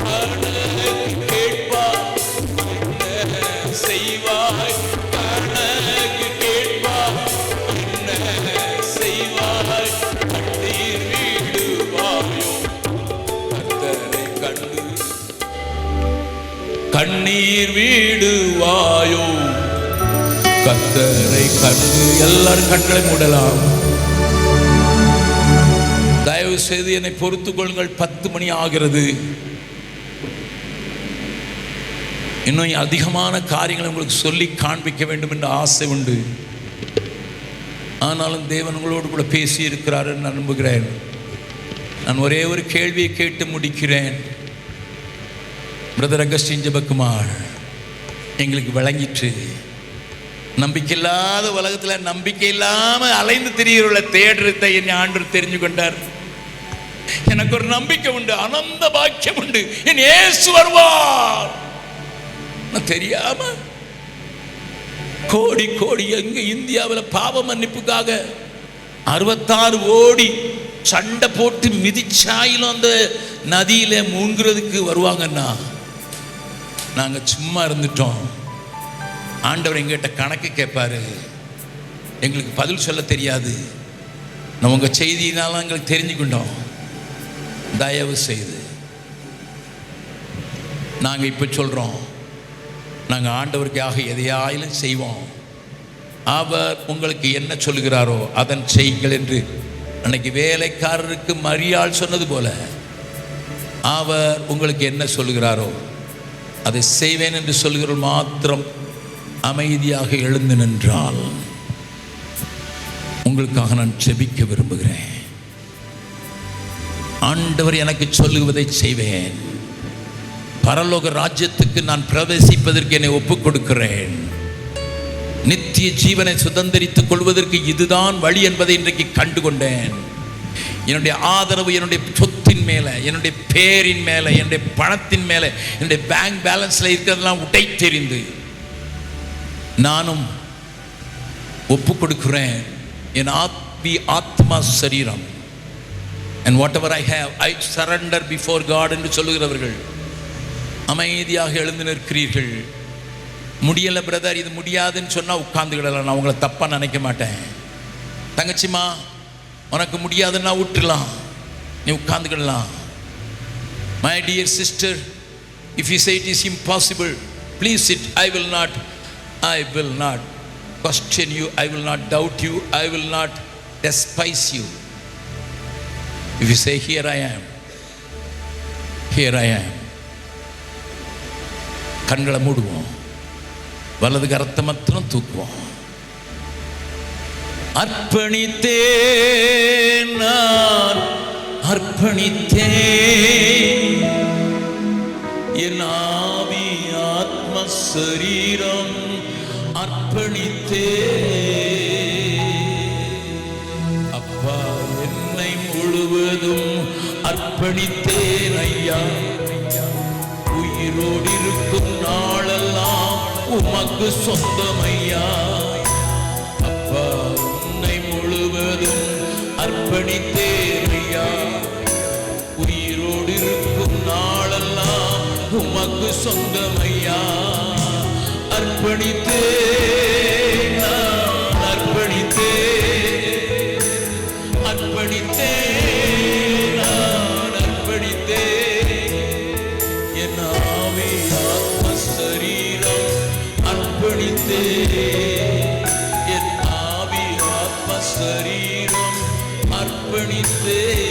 கணக்கு கேட்பார் என்ன செய்வாய், கணக்கு கேட்பார் என்ன செய்வாய், கண்ணீர் வீடுவாயோ கர்த்தரை கண்டு, கண்ணீர் வீடுவாயோ கர்த்தரை கண்டு. எல்லாரும் கண்களை மூடலாம். தயவு செய்து என்னை பொறுத்துக் கொள்ளுங்கள். 10 மணி ஆகிறது. இன்னும் அதிகமான காரியங்களை உங்களுக்கு சொல்லி காண்பிக்க வேண்டும் என்ற ஆசை உண்டு. ஆனாலும் தேவன் உங்களோடு கூட பேசி இருக்கிறார் என்று நான் நம்புகிறேன். நான் ஒரே ஒரு கேள்வியை கேட்டு முடிக்கிறேன். பிரதர் அகஸ்டின் ஜெபக்குமார், எங்களுக்கு விளங்கிற்று நம்பிக்கை இல்லாத உலகத்துல நம்பிக்கை இல்லாம அலைந்து திரிகிறவளை தேடுறதை என் ஆண்டவர் தெரிஞ்சு கொண்டார். எனக்கு ஒரு நம்பிக்கை உண்டு, அனந்த பாக்கியம் உண்டு, என் இயேசு வருவார். நான் தெரியாம கோடி கோடி எங்க இந்தியாவில் பாவ மன்னிப்புக்காக 66 கோடி சண்டை போட்டு மிதிச்சாயிலும் அந்த நதியில மூழ்கிறதுக்கு வருவாங்கன்னா நாங்க சும்மா இருந்துட்டோம். ஆண்டவர் எங்கிட்ட கணக்கு கேட்பாரு, எங்களுக்கு பதில் சொல்ல தெரியாது. நம்ம உங்க செய்தியினால எங்களுக்கு தெரிஞ்சுக்கிட்டோம். தயவு செய்து நாங்க இப்ப சொல்றோம், நாங்க ஆண்டவருக்காக எதையாயிலும் செய்வோம். அவர் உங்களுக்கு என்ன சொல்லுகிறாரோ அதன் செய்யுங்கள் என்று அன்னைக்கு வேலைக்காரருக்கு மரியாள் சொன்னது போல அவர் உங்களுக்கு என்ன சொல்லுகிறாரோ அதை செய்வேன் என்று சொல்லுகிறவர் மாத்திரம் அமைதியாக எழுந்து நின்றால் உங்களுக்காக நான் ஜெபிக்க விரும்புகிறேன். ஆண்டவர் எனக்கு சொல்லுவதை செய்வேன். பரலோக ராஜ்யத்துக்கு நான் பிரவேசிப்பதற்கு என்னை ஒப்புக் கொடுக்கிறேன். நித்திய ஜீவனை சுதந்திரித்துக் கொள்வதற்கு இதுதான் வழி என்பதை இன்றைக்கு கண்டுகொண்டேன். என்னுடைய ஆதரவு என்னுடைய சொத்தின் மேலே, என்னுடைய பேரின் மேலே, என்னுடைய பணத்தின் மேலே, என்னுடைய பேங்க் பேலன்ஸில் இருக்கிறதெல்லாம் உடை தெரிந்து நானும் ஒப்பு கொடுக்கிறேன். என் ஆத்மா சரீரம் and whatever I have I surrender before God என்று சொல்லுகிறவர்கள் அமைதியாக எழுந்து நிற்கிறீர்கள். முடியலை பிரதர், இது முடியாதுன்னு சொன்னால் உட்கார்ந்துக்கிடலாம். நான் உங்களை தப்பாக நினைக்க மாட்டேன். தங்கச்சிமா உனக்கு முடியாதுன்னா விட்டுலாம், நீ உட்கார்ந்துக்கிடலாம். My dear sister, if you say it is impossible, please sit. I will not question you, I will not doubt you, I will not despise you. If you say here I am, கண்களை மூடுவோம், வலது கரத்தை மாத்திரம் தூக்குவோம். அர்ப்பணித்தேன், நான் அர்ப்பணித்தேன் என் ஆவி ஆத்ம சரீரம் அர்ப்பணித்தேன். அப்பா என்னை முழுவதும் அர்ப்பணித்தேன் ஐயா. உயிரோடு இருக்கும் நாளெல்லாம் உமக்கு சொந்தம் ஐயா. அப்பா உன்னை முழுவதும் அர்ப்பணித்தேன் ஐயா. உயிரோடு இருக்கும் நாளெல்லாம் உமக்கு சொந்தம் ஐயா. அர்ப்பணித்தேன், நான் அர்ப்பணித்தேன், அர்ப்பணித்தேன், நான் அர்ப்பணித்தேன் என் ஆவி ஆத்ம சரீரம் அர்ப்பணித்தேன். என் ஆவி ஆத்ம சரீரம் அர்ப்பணித்தேன்.